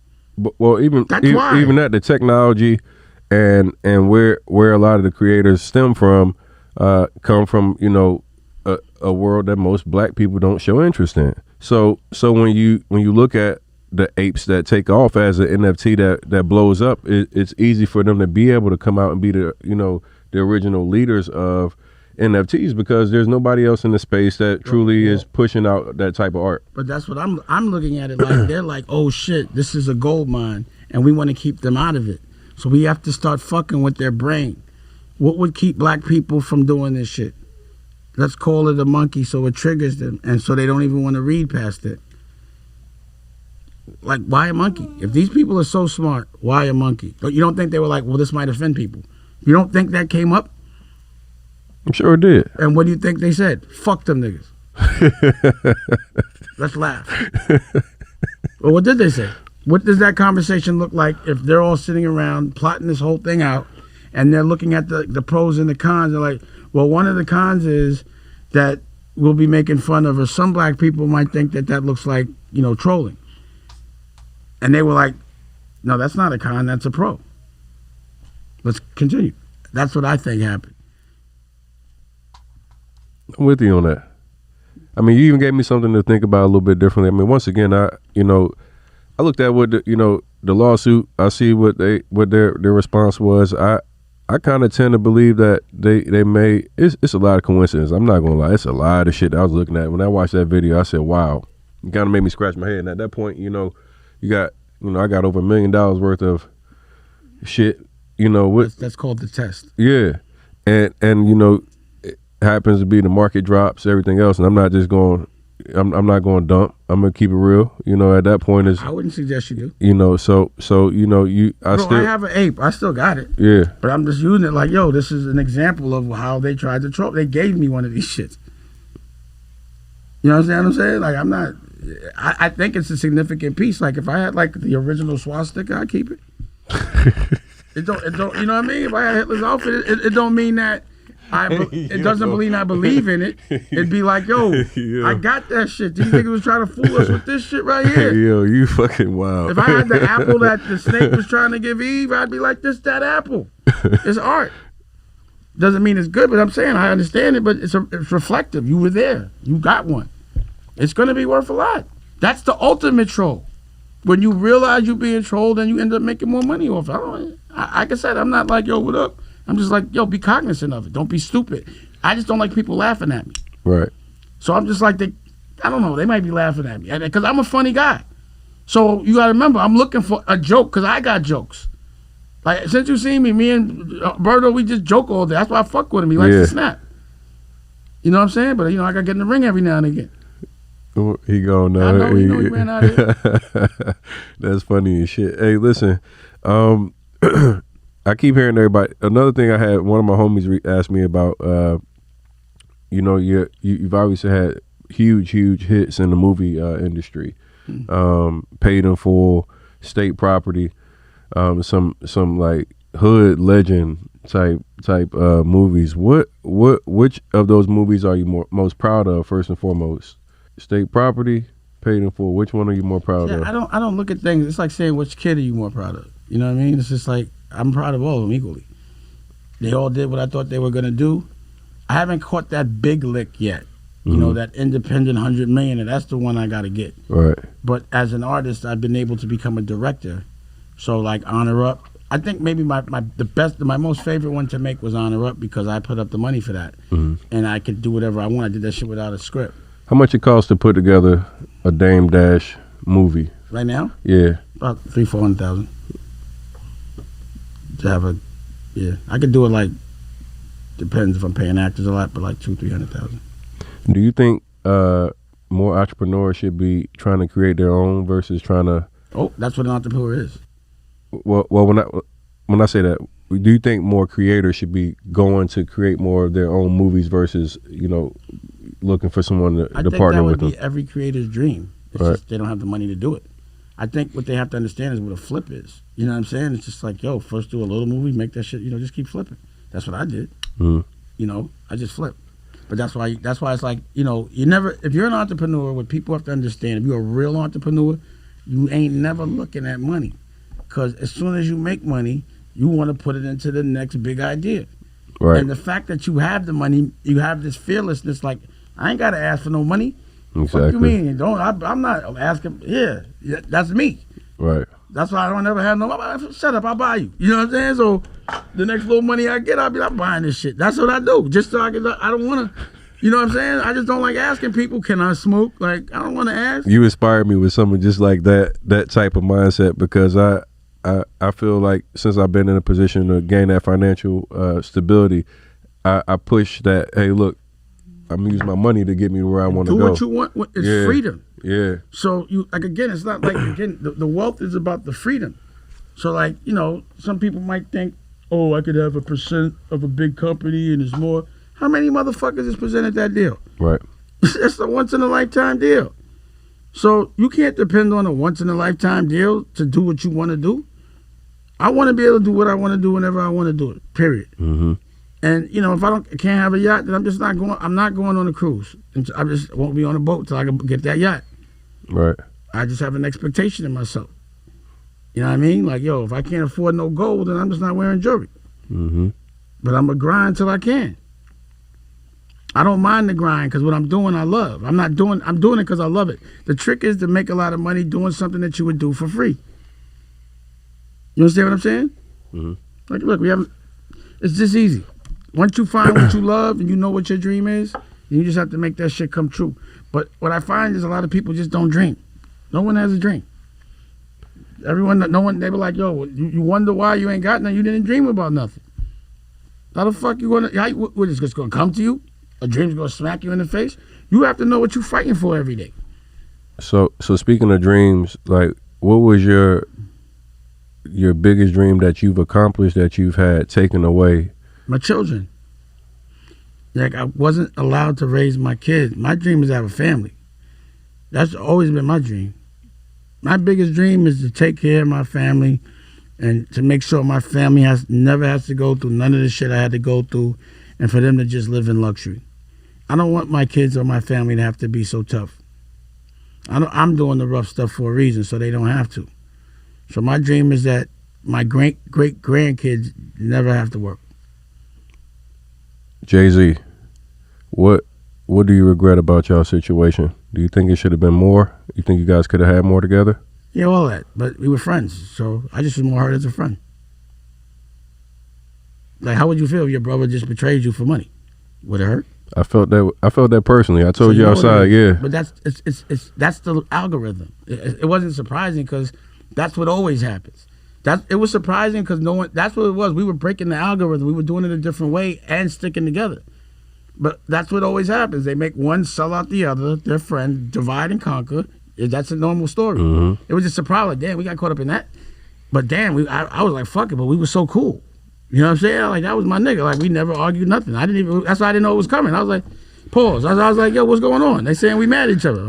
Well, even that, the technology and where a lot of the creators stem from come from, you know, a world that most black people don't show interest in. So when you look at the apes that take off as an NFT that blows up, it's easy for them to be able to come out and be the original leaders of NFTs because there's nobody else in the space that truly is pushing out that type of art. But that's what I'm looking at it like. They're like, oh shit, this is a gold mine and we want to keep them out of it. So we have to start fucking with their brain. What would keep black people from doing this shit? Let's call it a monkey so it triggers them and so they don't even want to read past it. Like, why a monkey? If these people are so smart, why a monkey? But you don't think they were like, well, this might offend people? You don't think that came up? I'm sure it did. And what do you think they said? Fuck them niggas. Let's laugh. Well, what did they say? What does that conversation look like if they're all sitting around plotting this whole thing out and they're looking at the pros and the cons? They're like, well, one of the cons is that we'll be making fun of, or some black people might think that looks like, you know, trolling. And they were like, no, that's not a con, that's a pro. Let's continue. That's what I think happened. I'm with you on that. I mean, you even gave me something to think about a little bit differently. I mean, once again, I looked at what the lawsuit. I see what their response was. I kind of tend to believe that they made it's a lot of coincidence. I'm not gonna lie, it's a lot of shit that I was looking at when I watched that video. I said, wow, it kind of made me scratch my head. And at that point, I got over $1 million worth of shit you know what? That's called the test. Yeah, and you know, it happens to be the market drops, everything else, and I'm not just going. I'm not going to dump. I'm gonna keep it real. You know, at that point is. I wouldn't suggest you do. You know, so you know, I have an ape. I still got it. Yeah. But I'm just using it like, yo, this is an example of how they tried to troll. They gave me one of these shits. You know what I'm saying? Like, I'm not. I think it's a significant piece. Like, if I had like the original swastika, I'd keep it. It don't. You know what I mean? If I had Hitler's outfit, it don't mean that. It doesn't mean I believe in it. It'd be like, yo, I got that shit. These niggas was trying to fool us with this shit right here. Yo, you fucking wild. If I had the apple that the snake was trying to give Eve, I'd be like, this, that apple. It's art. Doesn't mean it's good, but I'm saying I understand it, but it's reflective. You were there. You got one. It's going to be worth a lot. That's the ultimate troll. When you realize you're being trolled and you end up making more money off it. Like I said, I'm not like, yo, what up? I'm just like, yo, be cognizant of it. Don't be stupid. I just don't like people laughing at me. Right. So I'm just like, I don't know. They might be laughing at me because I'm a funny guy. So you got to remember, I'm looking for a joke because I got jokes. Like, since you seen me and Berto, we just joke all day. That's why I fuck with him. He likes to snap. You know what I'm saying? But, you know, I got to get in the ring every now and again. He gone now. I know, he ran out of here. That's funny as shit. Hey, listen. I keep hearing everybody. Another thing I had, one of my homies asked me about. You know, you've obviously had huge hits in the movie industry. Paid in Full, State Property, some like hood legend type movies. Which of those movies are you most proud of first and foremost? State Property, Paid in Full. Which one are you more proud of? I don't look at things. It's like saying which kid are you more proud of? You know what I mean? It's just like I'm proud of all of them equally. They all did what I thought they were gonna do. I haven't caught that big lick yet. You know, that independent 100 million, and that's the one I gotta get. Right. But as an artist, I've been able to become a director. So like Honor Up, I think maybe my most favorite one to make was Honor Up because I put up the money for that, and I could do whatever I want. I did that shit without a script. How much it costs to put together a Dame Dash movie? Right now? Yeah. About $300,000-$400,000. To have I could do it like, depends if I'm paying actors a lot, but like $200,000-$300,000. Do you think more entrepreneurs should be trying to create their own versus trying to? Oh, that's what an entrepreneur is. Well, when I say that, do you think more creators should be going to create more of their own movies versus, you know, looking for someone to partner with them? I think that would be every creator's dream. It's right. Just they don't have the money to do it. I think what they have to understand is what a flip is. You know what I'm saying? It's just like, yo, first do a little movie, make that shit, you know, just keep flipping. That's what I did. You know, I just flipped. But that's why it's like, you know, if you're an entrepreneur, what people have to understand, if you're a real entrepreneur, you ain't never looking at money. Because as soon as you make money, you want to put it into the next big idea. Right. And the fact that you have the money, you have this fearlessness, like, I ain't got to ask for no money. Exactly. What you mean? I'm not asking. Yeah, that's me. Right. That's why I don't ever have no. Shut up, I'll buy you. You know what I'm saying? So the next little money I get, I'm buying this shit. That's what I do. Just so I don't want to. You know what I'm saying? I just don't like asking people, can I smoke? Like, I don't want to ask. You inspire me with something just like that type of mindset because I feel like since I've been in a position to gain that financial stability, I push that. Hey, look. I'm gonna use my money to get me where I want to go. Do what you want. It's freedom. Yeah. So again, it's not like the wealth is about the freedom. So like, you know, some people might think, oh, I could have 1% of a big company and it's more. How many motherfuckers has presented that deal? Right. It's a once in a lifetime deal. So you can't depend on a once in a lifetime deal to do what you want to do. I want to be able to do what I want to do whenever I want to do it. Period. And you know, if I can't have a yacht, then I'm just not going. I'm not going on a cruise. I just won't be on a boat till I can get that yacht. Right. I just have an expectation in myself. You know what I mean? Like, yo, if I can't afford no gold, then I'm just not wearing jewelry. But I'm gonna grind till I can. I don't mind the grind because what I'm doing, I love. I'm doing it because I love it. The trick is to make a lot of money doing something that you would do for free. You understand what I'm saying? Like, look, it's just easy. Once you find what you love and you know what your dream is, you just have to make that shit come true. But what I find is a lot of people just don't dream. No one has a dream. No one, they were like, yo, you wonder why you ain't got nothing, you didn't dream about nothing. How the fuck you gonna, what is this gonna come to you? A dream's gonna smack you in the face? You have to know what you're fighting for every day. So speaking of dreams, like, what was your biggest dream that you've accomplished that you've had taken away? My children. Like, I wasn't allowed to raise my kids. My dream is to have a family. That's always been my dream. My biggest dream is to take care of my family and to make sure my family never has to go through none of the shit I had to go through, and for them to just live in luxury. I don't want my kids or my family to have to be so tough. I'm doing the rough stuff for a reason, so they don't have to. So my dream is that my great-grandkids never have to work. Jay-Z, what do you regret about y'all situation? Do you think it should have been more? You think you guys could have had more together? Yeah, all that. But we were friends, so I just was more hurt as a friend. Like, how would you feel if your brother just betrayed you for money? Would it hurt? I felt that personally. I told So you outside, yeah. But that's the algorithm. It wasn't surprising because that's what always happens. It was surprising because that's what it was. We were breaking the algorithm. We were doing it a different way and sticking together. But that's what always happens. They make one sell out the other, their friend, divide and conquer. That's a normal story. Mm-hmm. It was just surprise. Like, damn, we got caught up in that. But damn, I was like, fuck it. But we were so cool. You know what I'm saying? Like, that was my nigga. Like, we never argued nothing. That's why I didn't know it was coming. I was like, pause. I was like, yo, what's going on? They saying we mad at each other.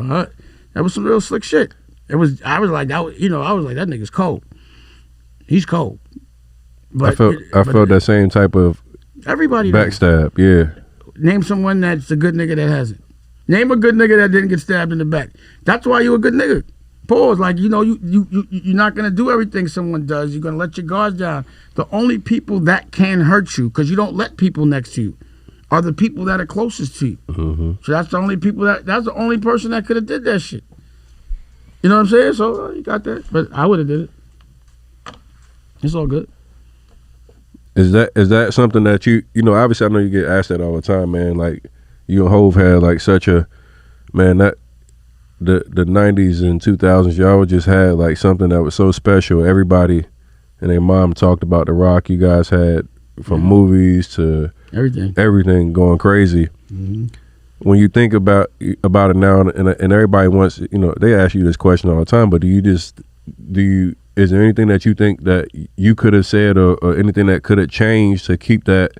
That was some real slick shit. I was like, that nigga's cold. He's cold. But I felt that same type of everybody backstab, yeah. Name someone that's a good nigga that hasn't. Name a good nigga that didn't get stabbed in the back. That's why you a good nigga. Pause. Like, you're not gonna do everything someone does. You're gonna let your guards down. The only people that can hurt you, because you don't let people next to you, are the people that are closest to you. Mm-hmm. So that's the only person that could have did that shit. You know what I'm saying? So you got that. But I would have did it. It's all good. Is that something that you obviously I know you get asked that all the time, man. Like, you and Hove had like such a, man, that the 90s and 2000s, y'all just had like something that was so special. Everybody and their mom talked about the rock you guys had, from movies to everything going crazy. Mm-hmm. When you think about it now, and everybody wants, they ask you this question all the time, but is there anything that you think that you could have said or anything that could have changed to keep that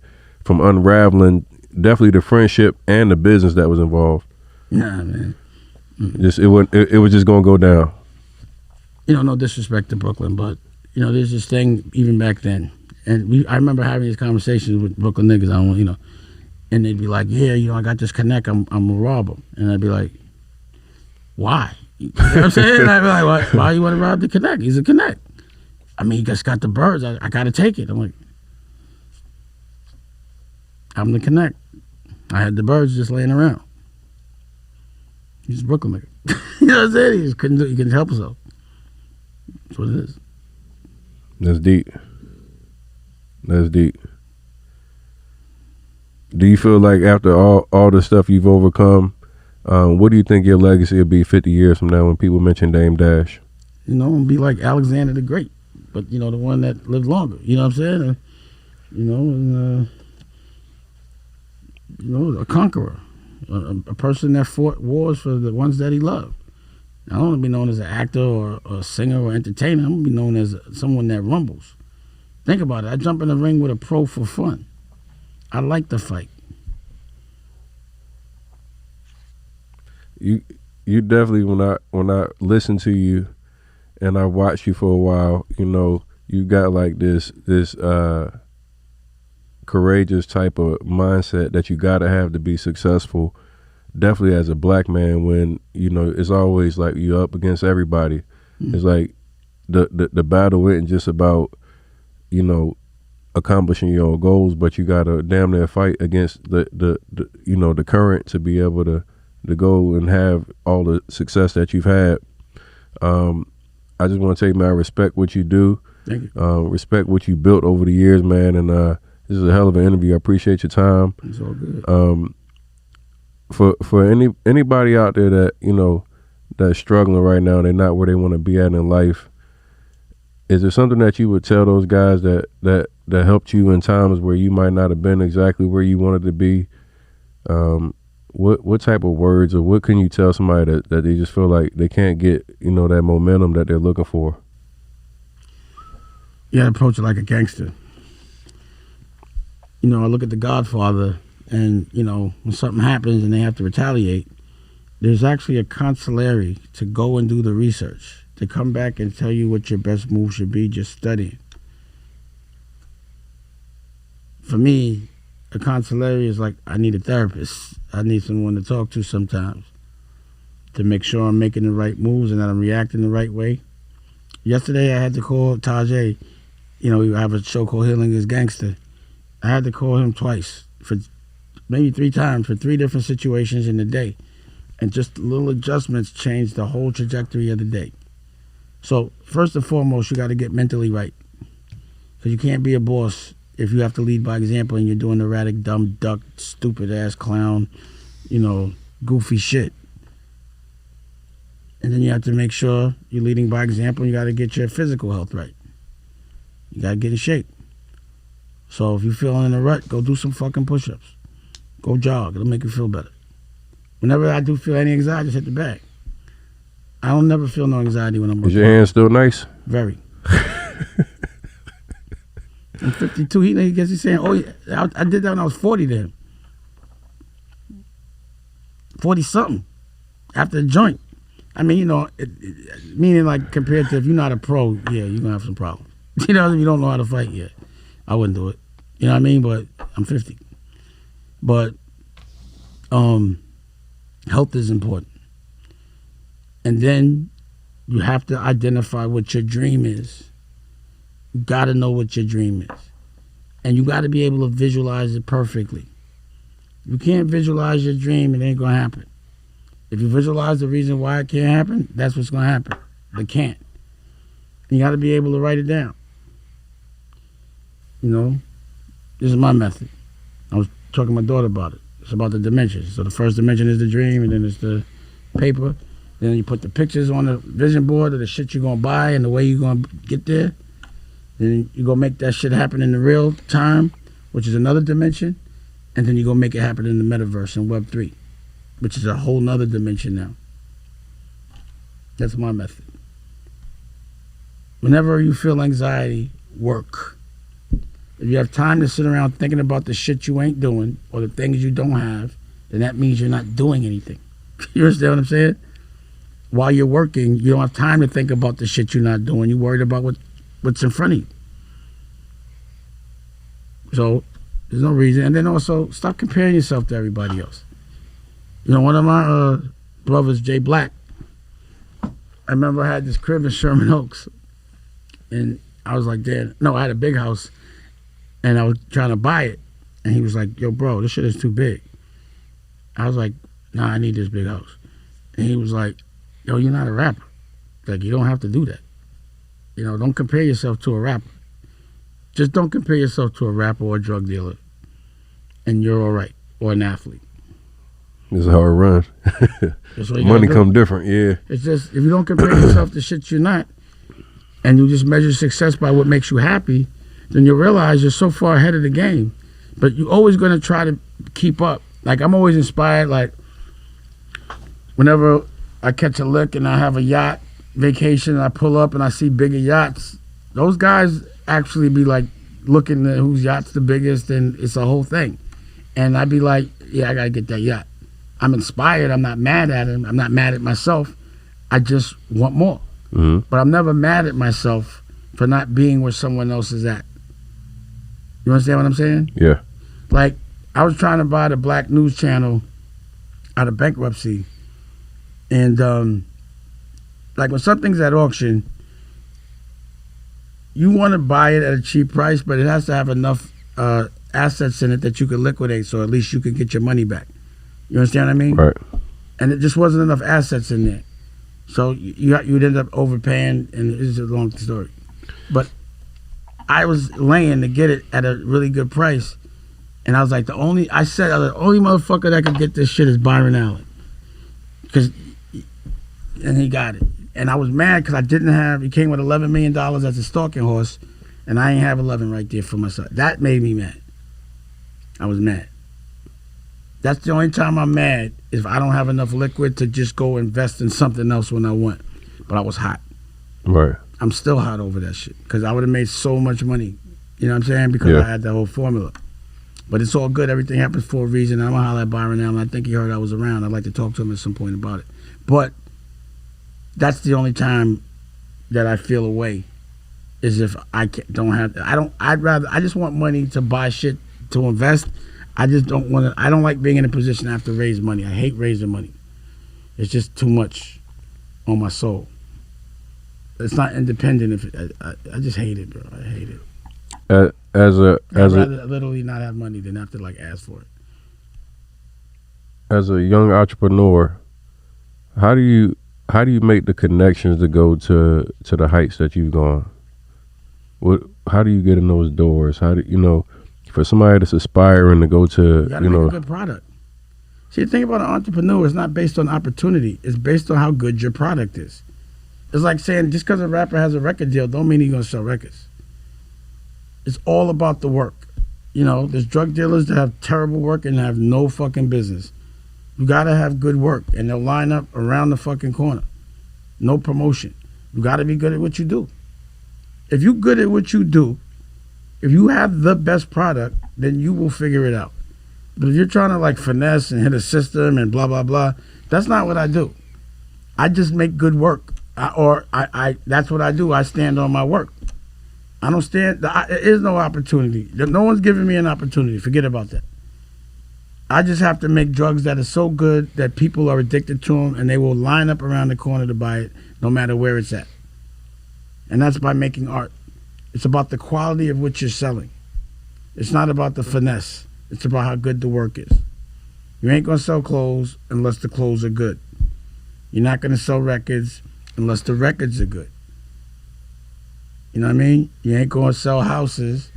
from unraveling, definitely the friendship and the business that was involved? Nah, man. Just it was just gonna go down. No disrespect to Brooklyn, but there's this thing even back then, and I remember having these conversations with Brooklyn niggas. And they'd be like, yeah, I got this connect. I'm gonna rob him, and I'd be like, why? You know what I'm saying? I'd be like, why you want to rob the connect? He's a connect. I mean, he just got the birds. I gotta take it. I'm like, I'm the connect. I had the birds just laying around. He's a Brooklyn nigga. You know what I'm saying? He couldn't help himself. That's what it is. That's deep. Do you feel like after all the stuff you've overcome, what do you think your legacy will be 50 years from now when people mention Dame Dash? And be like Alexander the Great, but the one that lived longer. You know what I'm saying? A conqueror. A person that fought wars for the ones that he loved. I don't want to be known as an actor or a singer or entertainer. I'm going to be known as someone that rumbles. Think about it. I jump in the ring with a pro for fun. I like the fight. You definitely, when I listen to you and I watch you for a while, you got like this courageous type of mindset that you got to have to be successful. Definitely as a black man, when it's always like you're up against everybody. Mm-hmm. It's like the battle isn't just about accomplishing your own goals, but you got to damn near fight against the current to be able to go and have all the success that you've had. I just want to tell you, man, I respect what you do. Thank you. Respect what you built over the years, man, and this is a hell of an interview. I appreciate your time. It's all good. For anybody out there that that's struggling right now, they're not where they want to be at in life, Is there something that you would tell those guys that helped you in times where you might not have been exactly where you wanted to be? What type of words, or what can you tell somebody that they just feel like they can't get, that momentum that they're looking for? You gotta approach it like a gangster. I look at The Godfather, and when something happens and they have to retaliate, there's actually a consigliere to go and do the research, to come back and tell you what your best move should be, just studying. For me, a consigliere is like, I need a therapist. I need someone to talk to sometimes to make sure I'm making the right moves and that I'm reacting the right way. Yesterday, I had to call Tajay. We have a show called Healing is Gangster. I had to call him twice, for maybe 3 times, for 3 different situations in the day. And just little adjustments changed the whole trajectory of the day. So first and foremost, you got to get mentally right. Because you can't be a boss if you have to lead by example and you're doing erratic, dumb, duck, stupid-ass clown, goofy shit. And then you have to make sure you're leading by example. You got to get your physical health right. You got to get in shape. So if you feel in a rut, go do some fucking push-ups. Go jog. It'll make you feel better. Whenever I do feel any anxiety, just hit the bag. I don't never feel no anxiety when I'm working. Is your hand still nice? Very. I'm 52. He gets he's saying, oh, yeah, I did that when I was 40 then. 40-something. After the joint. I mean, meaning like compared to if you're not a pro, yeah, you're going to have some problems. You don't know how to fight yet. I wouldn't do it. You know what I mean? But I'm 50. But health is important. And then you have to identify what your dream is. You got to know what your dream is. And you got to be able to visualize it perfectly. If you can't visualize your dream, it ain't going to happen. If you visualize the reason why it can't happen, that's what's going to happen. It can't. You got to be able to write it down. This is my method. I was talking to my daughter about it. It's about the dimensions. So the first dimension is the dream, and then it's the paper. Then you put the pictures on the vision board of the shit you're going to buy and the way you're going to get there. Then you're going to make that shit happen in the real time, which is another dimension. And then you're going to make it happen in the metaverse in Web3, which is a whole nother dimension now. That's my method. Whenever you feel anxiety, work. If you have time to sit around thinking about the shit you ain't doing or the things you don't have, then that means you're not doing anything. You understand what I'm saying? While you're working, you don't have time to think about the shit you're not doing. You're worried about what's in front of you. So there's no reason. And then also, stop comparing yourself to everybody else. One of my brothers, Jay Black, I remember I had this crib in Sherman Oaks. And I was like, damn. No, I had a big house. And I was trying to buy it. And he was like, yo, bro, this shit is too big. I was like, nah, I need this big house. And he was like, yo, you're not a rapper. Like, you don't have to do that. Don't compare yourself to a rapper. Just don't compare yourself to a rapper or a drug dealer. And you're all right. Or an athlete. This is how it runs. Money come different, yeah. It's just, if you don't compare yourself to shit you're not, and you just measure success by what makes you happy, then you realize you're so far ahead of the game. But you're always going to try to keep up. Like, I'm always inspired, like, whenever I catch a lick and I have a yacht vacation and I pull up and I see bigger yachts, those guys actually be like looking at whose yacht's the biggest, and it's a whole thing. And I'd be like, yeah, I got to get that yacht. I'm inspired. I'm not mad at him. I'm not mad at myself. I just want more. Mm-hmm. But I'm never mad at myself for not being where someone else is at. You understand what I'm saying? Yeah. Like, I was trying to buy the Black News Channel out of bankruptcy. And, like, when something's at auction, you want to buy it at a cheap price, but it has to have enough assets in it that you can liquidate, so at least you can get your money back. You understand what I mean? Right. And it just wasn't enough assets in there. So you'd end up overpaying, and this is a long story. But I was laying to get it at a really good price, and I was like, the only motherfucker that could get this shit is Byron Allen. And he got it. And I was mad because I didn't have, he came with $11 million as a stalking horse, and I ain't have 11 right there for myself. That made me mad. I was mad. That's the only time I'm mad, if I don't have enough liquid to just go invest in something else when I want. But I was hot. Right. I'm still hot over that shit because I would have made so much money. You know what I'm saying? Because I had the whole formula. But it's all good. Everything happens for a reason. I'm going to holler at Byron now, and I think he heard I was around. I'd like to talk to him at some point about it. But that's the only time that I feel away is if I don't have, I just want money to buy shit to invest. I just don't want to, I don't like being in a position I have to raise money. I hate raising money. It's just too much on my soul. It's not independent. I just hate it, bro. I hate it. I'd rather literally not have money than have to like ask for it. As a young entrepreneur, how do you make the connections to go to the heights that you've gone? How do you get in those doors? How do for somebody that's aspiring to go to you gotta make a good product. See, the thing about an entrepreneur is not based on opportunity. It's based on how good your product is. It's like saying just because a rapper has a record deal don't mean he's gonna sell records. It's all about the work. There's drug dealers that have terrible work and have no fucking business. You gotta have good work, and they'll line up around the fucking corner. No promotion. You gotta be good at what you do. If you're good at what you do, if you have the best product, then you will figure it out. But if you're trying to like finesse and hit a system and blah, blah, blah, that's not what I do. I just make good work. That's what I do. I stand on my work. I don't stand, there is no opportunity. No one's giving me an opportunity. Forget about that. I just have to make drugs that are so good that people are addicted to them and they will line up around the corner to buy it no matter where it's at. And that's by making art. It's about the quality of what you're selling. It's not about the finesse. It's about how good the work is. You ain't gonna sell clothes unless the clothes are good. You're not gonna sell records unless the records are good. You know what I mean? You ain't gonna sell houses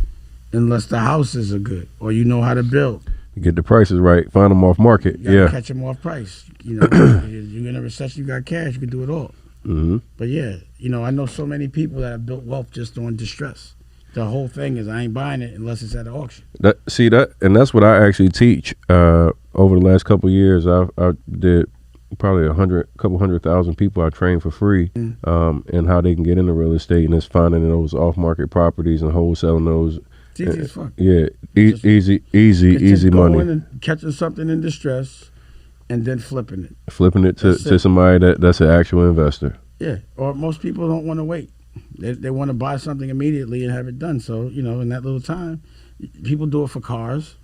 unless the houses are good or you know how to build. Get the prices right, find them off market. You gotta catch them off price. You're in a recession, you got cash, you can do it all. Mm-hmm. But yeah, I know so many people that have built wealth just on distress. The whole thing is I ain't buying it unless it's at an auction. And that's what I actually teach. Over the last couple of years, I did probably couple 100,000 people I trained for free, and how they can get into real estate, and it's finding those off-market properties and wholesaling those. It's easy as fuck. Yeah, easy money. Going and catching something in distress, and then flipping it to somebody that's an actual investor. Yeah, or most people don't want to wait. They want to buy something immediately and have it done. So, in that little time, people do it for cars.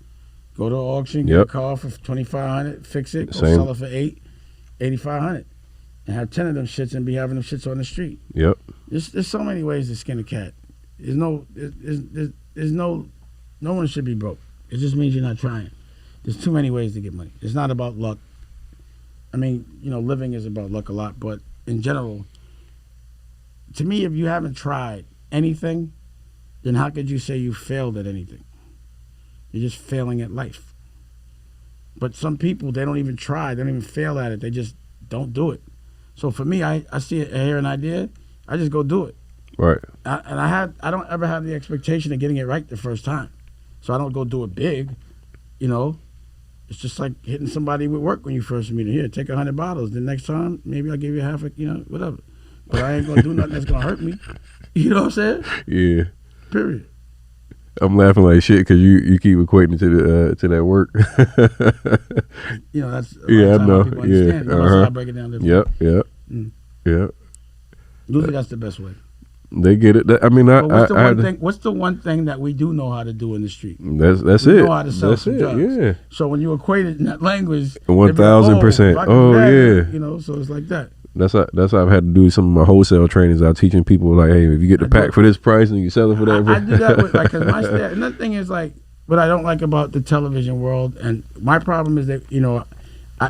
Go to an auction, get a car for $2,500, fix it, go sell it for $8,500, and have 10 of them shits and be having them shits on the street. Yep. There's so many ways to skin a cat. No one should be broke. It just means you're not trying. There's too many ways to get money. It's not about luck. I mean, living is about luck a lot, but in general, to me, if you haven't tried anything, then how could you say you failed at anything? You're just failing at life. But some people, they don't even try. They don't even fail at it. They just don't do it. So for me, I hear an idea, I just go do it. Right. I don't ever have the expectation of getting it right the first time. So I don't go do it big, It's just like hitting somebody with work when you first meet them. Here, take 100 bottles. The next time, maybe I'll give you half whatever. But I ain't gonna do nothing that's gonna hurt me. You know what I'm saying? Yeah. Period. I'm laughing like shit because you keep equating to that work. That's I know. Yeah. That's I break it down. Yep. Usually that's the best way. They get it. What's the one thing that we do know how to do in the street? That's we it. Know how to sell some drugs. Yeah. So when you equate it in that language, 1,000%. Yeah. So it's like that. That's how I've had to do some of my wholesale trainings. I'm teaching people like, hey, if you get the pack for this price and you sell it for that. I do that with cause my staff. Another thing is what I don't like about the television world, and my problem is that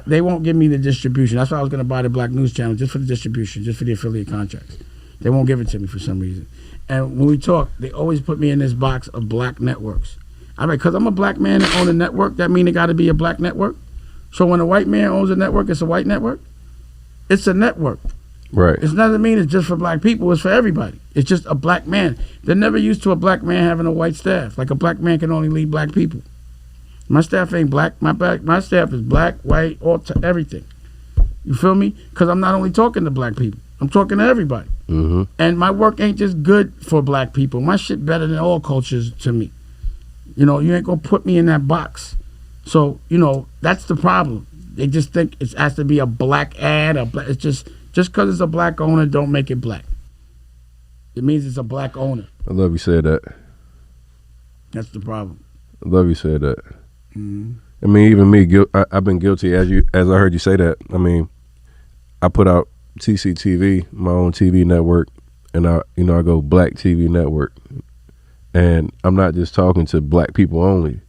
they won't give me the distribution. That's why I was going to buy the Black News Channel just for the distribution, just for the affiliate contracts. They won't give it to me for some reason. And when we talk, they always put me in this box of black networks. Because I'm a black man that own a network, that mean it got to be a black network. So when a white man owns a network, it's a white network. It's a network. Right. It doesn't mean it's just for black people. It's for everybody. It's just a black man. They're never used to a black man having a white staff. Like a black man can only lead black people. My staff ain't black. My staff is black, white, everything. You feel me? Because I'm not only talking to black people. I'm talking to everybody. Mm-hmm. And my work ain't just good for black people. My shit better than all cultures to me. You know, you ain't gonna put me in that box. So, you know, that's the problem. They just think it has to be a black ad. It's just because it's a black owner, don't make it black. It means it's a black owner. I love you said that. That's the problem. I love you said that. Mm-hmm. I mean, even me, I've been guilty as I heard you say that. I mean, I put out TCTV, my own TV network, and I go Black TV Network, and I'm not just talking to black people only.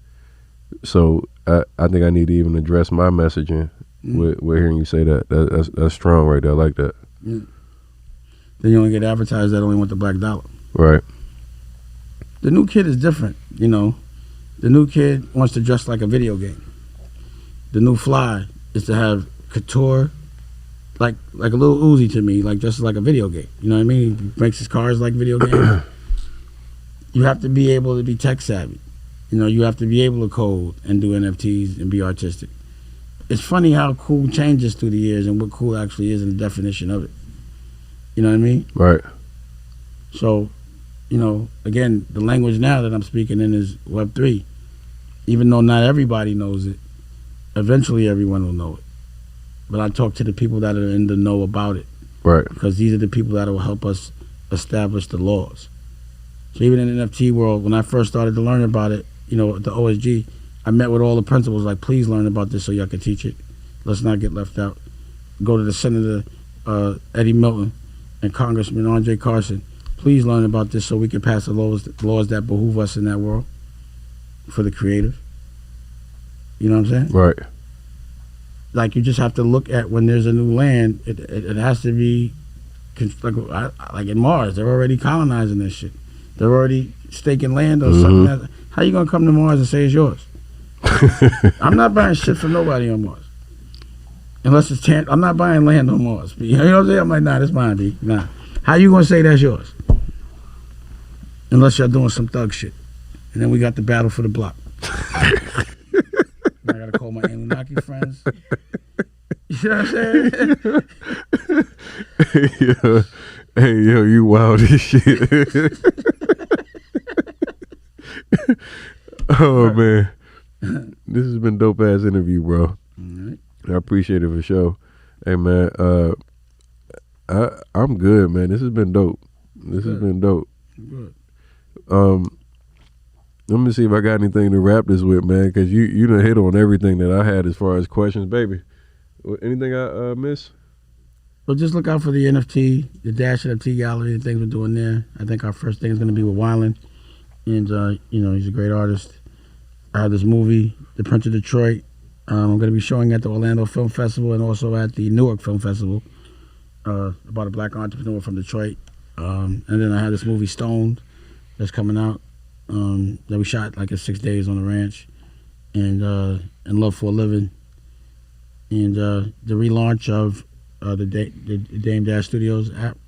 So I think I need to even address my messaging with hearing you say that. That's strong right there. I like that. Yeah. Then you only get advertised that only want the black dollar. Right. The new kid is different, you know. The new kid wants to dress like a video game. The new fly is to have couture, like a little Uzi to me, like just like a video game. You know what I mean? He makes his cars like video games. You have to be able to be tech savvy. You know, you have to be able to code and do NFTs and be artistic. It's funny how cool changes through the years and what cool actually is in the definition of it. You know what I mean? Right. So, you know, again, the language now that I'm speaking in is Web3. Even though not everybody knows it, eventually everyone will know it. But I talk to the people that are in the know about it. Right. Because these are the people that will help us establish the laws. So even in the NFT world, when I first started to learn about it, you know, at the OSG, I met with all the principals, like, please learn about this so y'all can teach it. Let's not get left out. Go to the Senator Eddie Milton and Congressman Andre Carson. Please learn about this so we can pass the laws that behoove us in that world for the creative. You know what I'm saying? Right. Like, you just have to look at when there's a new land, it has to be, like in Mars, they're already colonizing this shit. They're already staking land or something. How you gonna come to Mars and say it's yours? I'm not buying shit from nobody on Mars. Unless it's I'm not buying land on Mars. You know what I'm saying? I'm like, nah, that's mine, B. Nah. How you gonna say that's yours? Unless y'all doing some thug shit. And then we got the battle for the block. I gotta call my Anunnaki friends. You know what I'm saying? Hey, yo, you wild as shit. Oh, man. This has been dope-ass interview, bro. Right. I appreciate it for sure. Hey, man, I'm good, man. This has been dope. This has been dope. Good. Let me see if I got anything to wrap this with, man, because you done hit on everything that I had as far as questions, baby. Anything I missed? Well, just look out for the NFT, the Dash NFT gallery, the things we're doing there. I think our first thing is going to be with Wyland. And, you know, he's a great artist. I have this movie, The Prince of Detroit. I'm going to be showing at the Orlando Film Festival and also at the Newark Film Festival about a black entrepreneur from Detroit. And then I have this movie, Stoned, that's coming out that we shot like in 6 days on the ranch. And Love for a Living. And the relaunch of the Dame Dash Studios app,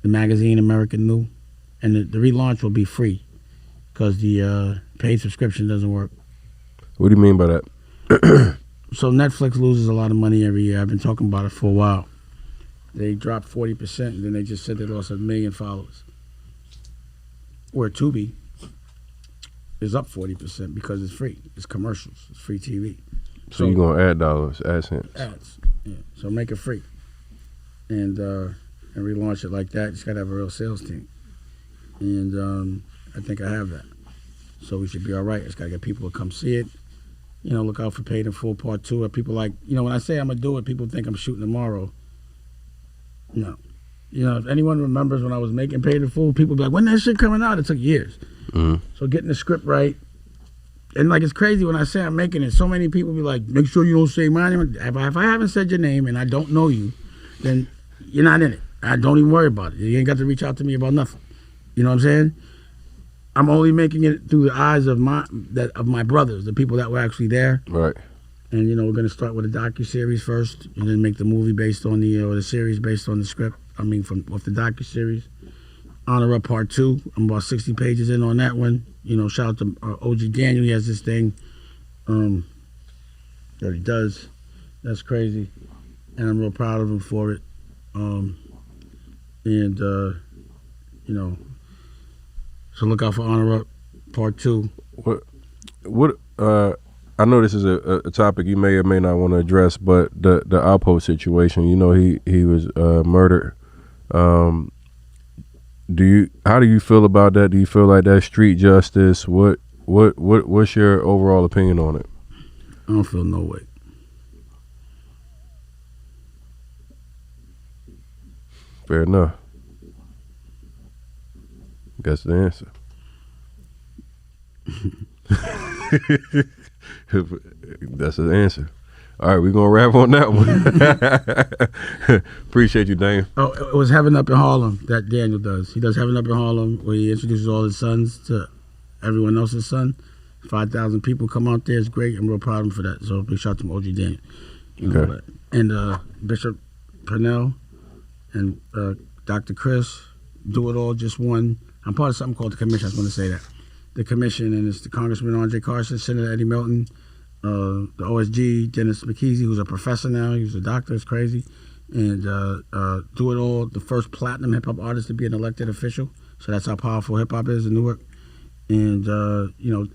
the magazine American New, and the relaunch will be free because the paid subscription doesn't work. What do you mean by that? So Netflix loses a lot of money every year. I've been talking about it for a while. They dropped 40%, and then they just said they lost 1 million followers. Where Tubi is up 40% because it's free. It's commercials. It's free TV. So you're going to add dollars, AdSense. Ads. Yeah. So make it free. And relaunch it like that. You just got to have a real sales team. And I think I have that. So we should be all right. Just got to get people to come see it. You know, look out for Paid in Full Part 2. Or people like, you know, when I say I'm going to do it, people think I'm shooting tomorrow. No. You know, if anyone remembers when I was making Paid in Full, people be like, when that shit coming out? It took years. Mm-hmm. So getting the script right. And like, it's crazy when I say I'm making it, so many people be like, make sure you don't say my name. If I haven't said your name and I don't know you, then you're not in it. I don't even worry about it. You ain't got to reach out to me about nothing. You know what I'm saying? I'm only making it through the eyes of my brothers, the people that were actually there. Right. And we're gonna start with a docu-series first, and then make the movie based on or the series based on the script. Off the docu-series. Honor Up Part 2. I'm about 60 pages in on that one. Shout out to OG Daniel. He has this thing that he does. That's crazy, and I'm real proud of him for it. So look out for Honor Up Part 2. What? I know this is a topic you may or may not want to address, but the Outpost situation. He was murdered. How do you feel about that? Do you feel like that's street justice? What's your overall opinion on it? I don't feel no way. Fair enough. That's the answer. That's the answer. All right, we're going to wrap on that one. Appreciate you, Dane. Oh, it was Heaven Up in Harlem that Daniel does. He does Heaven Up in Harlem, where he introduces all his sons to everyone else's son. 5,000 people come out there. It's great. I'm real proud of him for that. So big shout out to OG Daniel. Okay. And Bishop Purnell and Dr. Chris, Do It All, just won. I'm part of something called the Commission. I just want to say that. The Commission, and it's the Congressman Andre Carson, Senator Eddie Milton, the OSG, Dennis McKeesey, who's a professor now. He's a doctor. It's crazy. And Do It All, the first platinum hip-hop artist to be an elected official. So that's how powerful hip-hop is in Newark. And,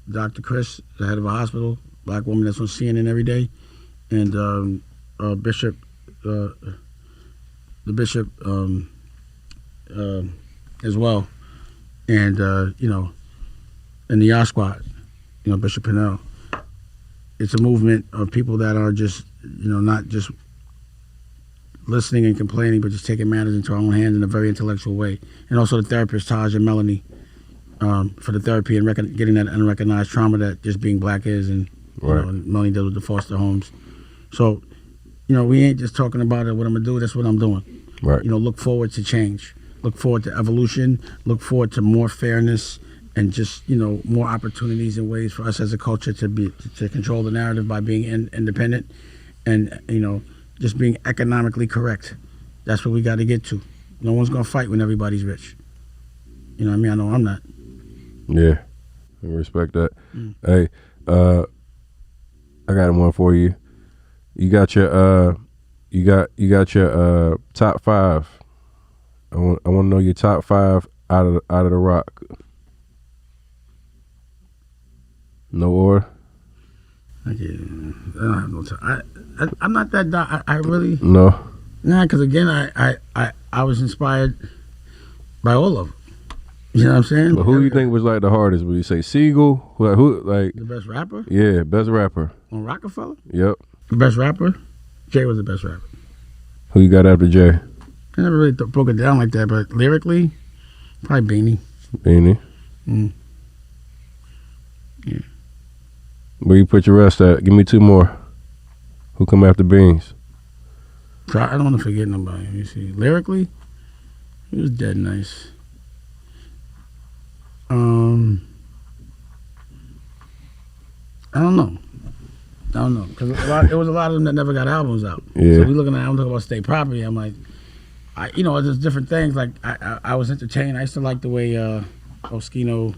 Dr. Chris, the head of a hospital, black woman that's on CNN every day. And Bishop, the Bishop as well. And, and the Yacht Squad, Bishop Purnell. It's a movement of people that are just, not just listening and complaining, but just taking matters into our own hands in a very intellectual way. And also the therapists, Taj and Melanie, for the therapy and getting that unrecognized trauma that just being black is. And, right. Melanie deals with the foster homes. So, we ain't just talking about it, what I'm going to do, that's what I'm doing. Right. Look forward to change. Look forward to evolution. Look forward to more fairness and just, more opportunities and ways for us as a culture to control the narrative by being independent and, just being economically correct. That's what we got to get to. No one's going to fight when everybody's rich. You know what I mean? I know I'm not. Yeah, I respect that. Hey, I got one for you. You got your top 5. I want to know your top 5 out of the Roc. No order. I don't have no time. I'm not that. I really no. Nah, because again, I was inspired by all of them. You know what I'm saying? But who do you think was like the hardest? Would you say Siegel? Who like the best rapper? Yeah, best rapper On Rockefeller. Yep. The best rapper. Jay was the best rapper. Who you got after Jay? I never really broke it down like that, but lyrically, probably Beanie. Beanie. Yeah. Where you put your rest at? Give me 2 more. Who come after Beans? I don't want to forget nobody. Let me see. Lyrically, he was dead nice. I don't know. Because there was a lot of them that never got albums out. Yeah. So we looking at, I'm talking about state property. I'm like, there's different things. Like I was entertained. I used to like the way Oskino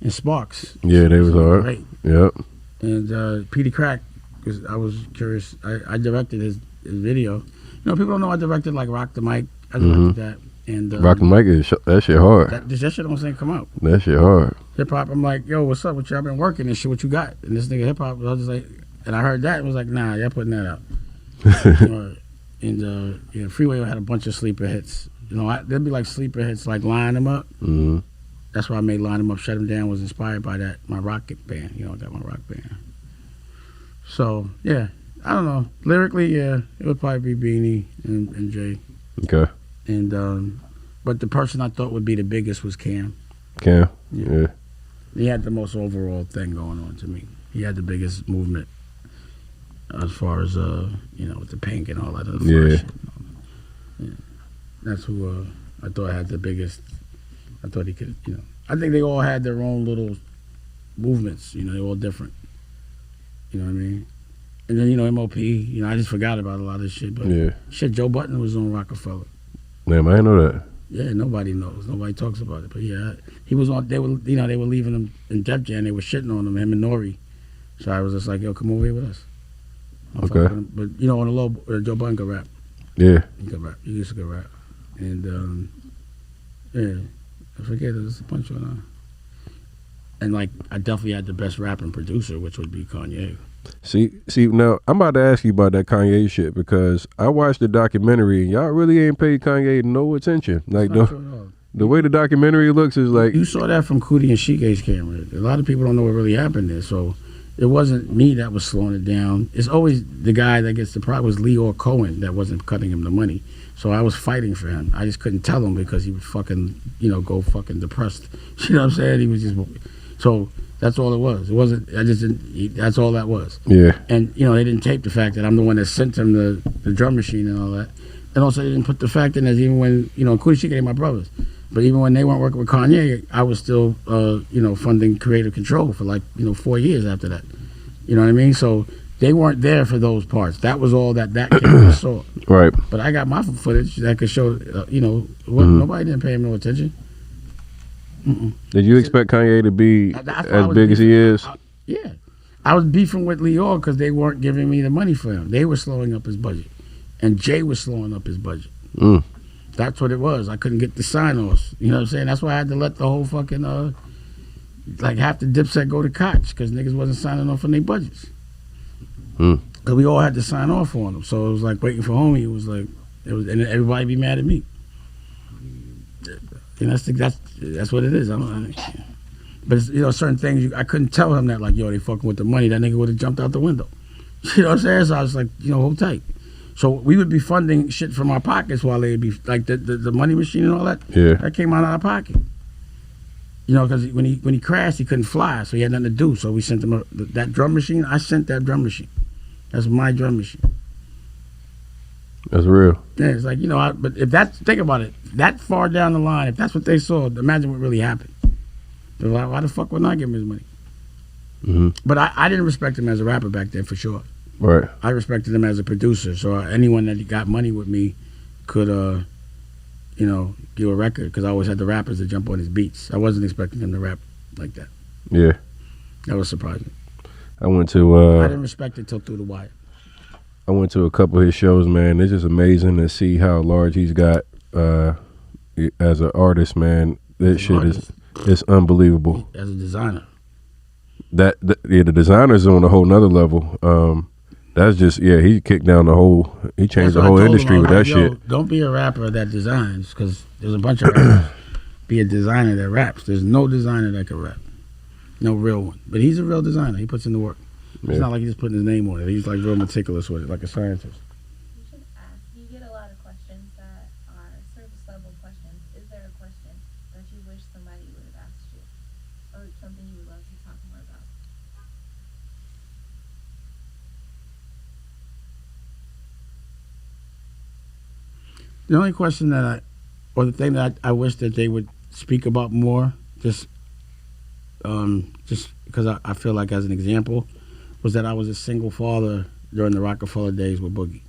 and Sparks. Yeah, they was hard. Great. Yep. And Petey Crack, because I was curious. I directed his video. People don't know I directed like Rock the Mic. I directed that. And Rock the Mic that shit hard. That shit don't say come out. That shit hard. Hip hop. I'm like, yo, what's up with you? I've been working and shit. What you got? And this nigga hip hop. I was just like, and I heard that and was like, nah, y'all putting that out. And Freeway had a bunch of sleeper hits. There'd be like sleeper hits, like Line Them Up. Mm-hmm. That's why I made Line Them Up, Shut Them Down. Was inspired by that. My rock band. I got my rock band. So yeah, I don't know. Lyrically, yeah, it would probably be Beanie and Jay. Okay. And but the person I thought would be the biggest was Cam. Cam. Yeah. He had the most overall thing going on to me. He had the biggest movement as far as with the pink and all that other Yeah. shit. Yeah. That's who I thought had the biggest. I thought he could. I think they all had their own little movements. They're all different. You know what I mean? And then, MOP, I just forgot about a lot of this shit. But shit, Joe Button was on Rockefeller. Damn, I didn't know that. Yeah, nobody knows. Nobody talks about it. But yeah, he was on. They were leaving him in Def Jam. They were shitting on him and Nori. So I was just like, yo, come over here with us. Okay. But on the low, Joe Button could rap. Yeah. He could rap. He used to go rap. And yeah, I forget there's a bunch of them. And like, I definitely had the best rapping producer, which would be Kanye. See, now I'm about to ask you about that Kanye shit because I watched the documentary and y'all really ain't paid Kanye no attention. Like the way the documentary looks is like you saw that from Cootie and Shige's camera. A lot of people don't know what really happened there. So it wasn't me that was slowing it down. It's always the guy that gets the prize was Leor Cohen that wasn't cutting him the money. So I was fighting for him. I just couldn't tell him because he would fucking go fucking depressed. You know what I'm saying? He was just so. That's all it was. It wasn't. I just didn't. That's all that was. Yeah. And they didn't tape the fact that I'm the one that sent him the drum machine and all that. And also they didn't put the fact in as even when Cootie Chica, they my brothers, but even when they weren't working with Kanye, I was still funding Creative Control for like 4 years after that. You know what I mean? So they weren't there for those parts. That was all that camera saw. Right. But I got my footage that could show. Nobody didn't pay him no attention. Mm-mm. Did you expect Kanye to be as big as he is? Yeah. I was beefing with Leor because they weren't giving me the money for him. They were slowing up his budget. And Jay was slowing up his budget. That's what it was. I couldn't get the sign-offs. You know what I'm saying? That's why I had to let the whole fucking, half the Dipset go to Koch because niggas wasn't signing off on their budgets. Because we all had to sign off on them. So it was like waiting for homie. It was like, and everybody be mad at me. And that's what it is. But it's, certain things I couldn't tell him that like, yo, they fucking with the money. That nigga would have jumped out the window. You know what I'm saying? So I was like, hold tight. So we would be funding shit from our pockets while they'd be like the money machine and all that. Yeah. That came out of our pocket. Because when he crashed, he couldn't fly, so he had nothing to do. So we sent him that drum machine. I sent that drum machine. That's my drum machine. That's real. Yeah, it's like, but if think about it, that far down the line, if that's what they saw, imagine what really happened. They're like, why the fuck wouldn't I give him his money? Mm-hmm. But I didn't respect him as a rapper back then, for sure. Right. I respected him as a producer, so anyone that got money with me could, give a record, because I always had the rappers to jump on his beats. I wasn't expecting him to rap like that. Yeah. That was surprising. I went to... I didn't respect it till Through the Wire. I went to a couple of his shows, man. It's just amazing to see how large he's got as an artist, man. That shit is unbelievable. As a designer. The designer's on a whole nother level. That's just, he kicked down he changed the whole industry with that shit. Don't be a rapper that designs, because there's a bunch of rappers. Be a designer that raps. There's no designer that can rap. No real one. But he's a real designer. He puts in the work. It's not like he's just putting his name on it. He's like real meticulous with it, like a scientist. You should ask. You get a lot of questions that are surface level questions. Is there a question that you wish somebody would have asked you, or something you would love to talk more about? The only question or the thing that I wish that they would speak about more, just because I feel like as an example, was that I was a single father during the Roc-A-Fella Days with Boogie.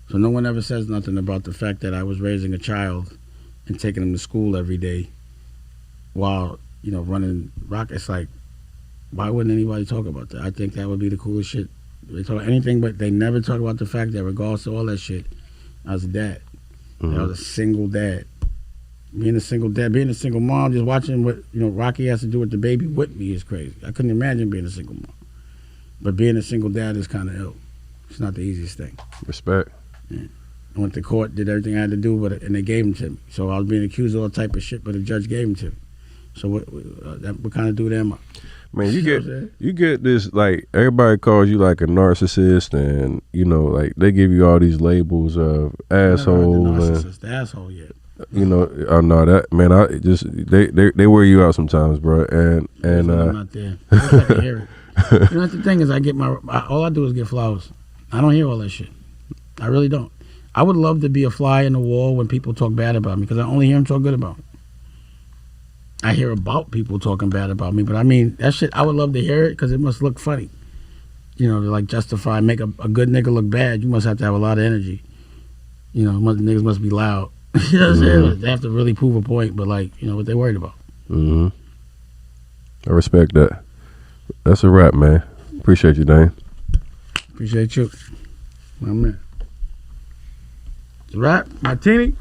So no one ever says nothing about the fact that I was raising a child and taking him to school every day while, running Rock. It's like, why wouldn't anybody talk about that? I think that would be the coolest shit. They talk anything, but they never talk about the fact that regardless of all that shit, I was a dad. I was a single dad. Being a single dad, being a single mom, just watching what Rocky has to do with the baby with me is crazy. I couldn't imagine being a single mom. But being a single dad is kind of ill. It's not the easiest thing. Respect. Yeah. I went to court, did everything I had to do, and they gave him to me. So I was being accused of all type of shit, but the judge gave him to me. So what kind of dude am I? Man, you get this, like, everybody calls you like a narcissist, and like they give you all these labels of asshole. The asshole yet. No, that man, I just they wear you out sometimes, bro. And I'm not there. I wish I could hear it. That's the thing is, all I do is get flowers. I don't hear all that shit. I really don't. I would love to be a fly in the wall when people talk bad about me, because I only hear them talk good about me. I hear about people talking bad about me, but I mean, that shit, I would love to hear it because it must look funny. you know, to like justify, make a good nigga look bad, you must have to have a lot of energy. You know, niggas must be loud. You know what I'm saying? They have to really prove a point, but like, you know, what they worried about. I respect that. That's a wrap, man. Appreciate you, Dane. Appreciate you. My man. It's a wrap. Martini.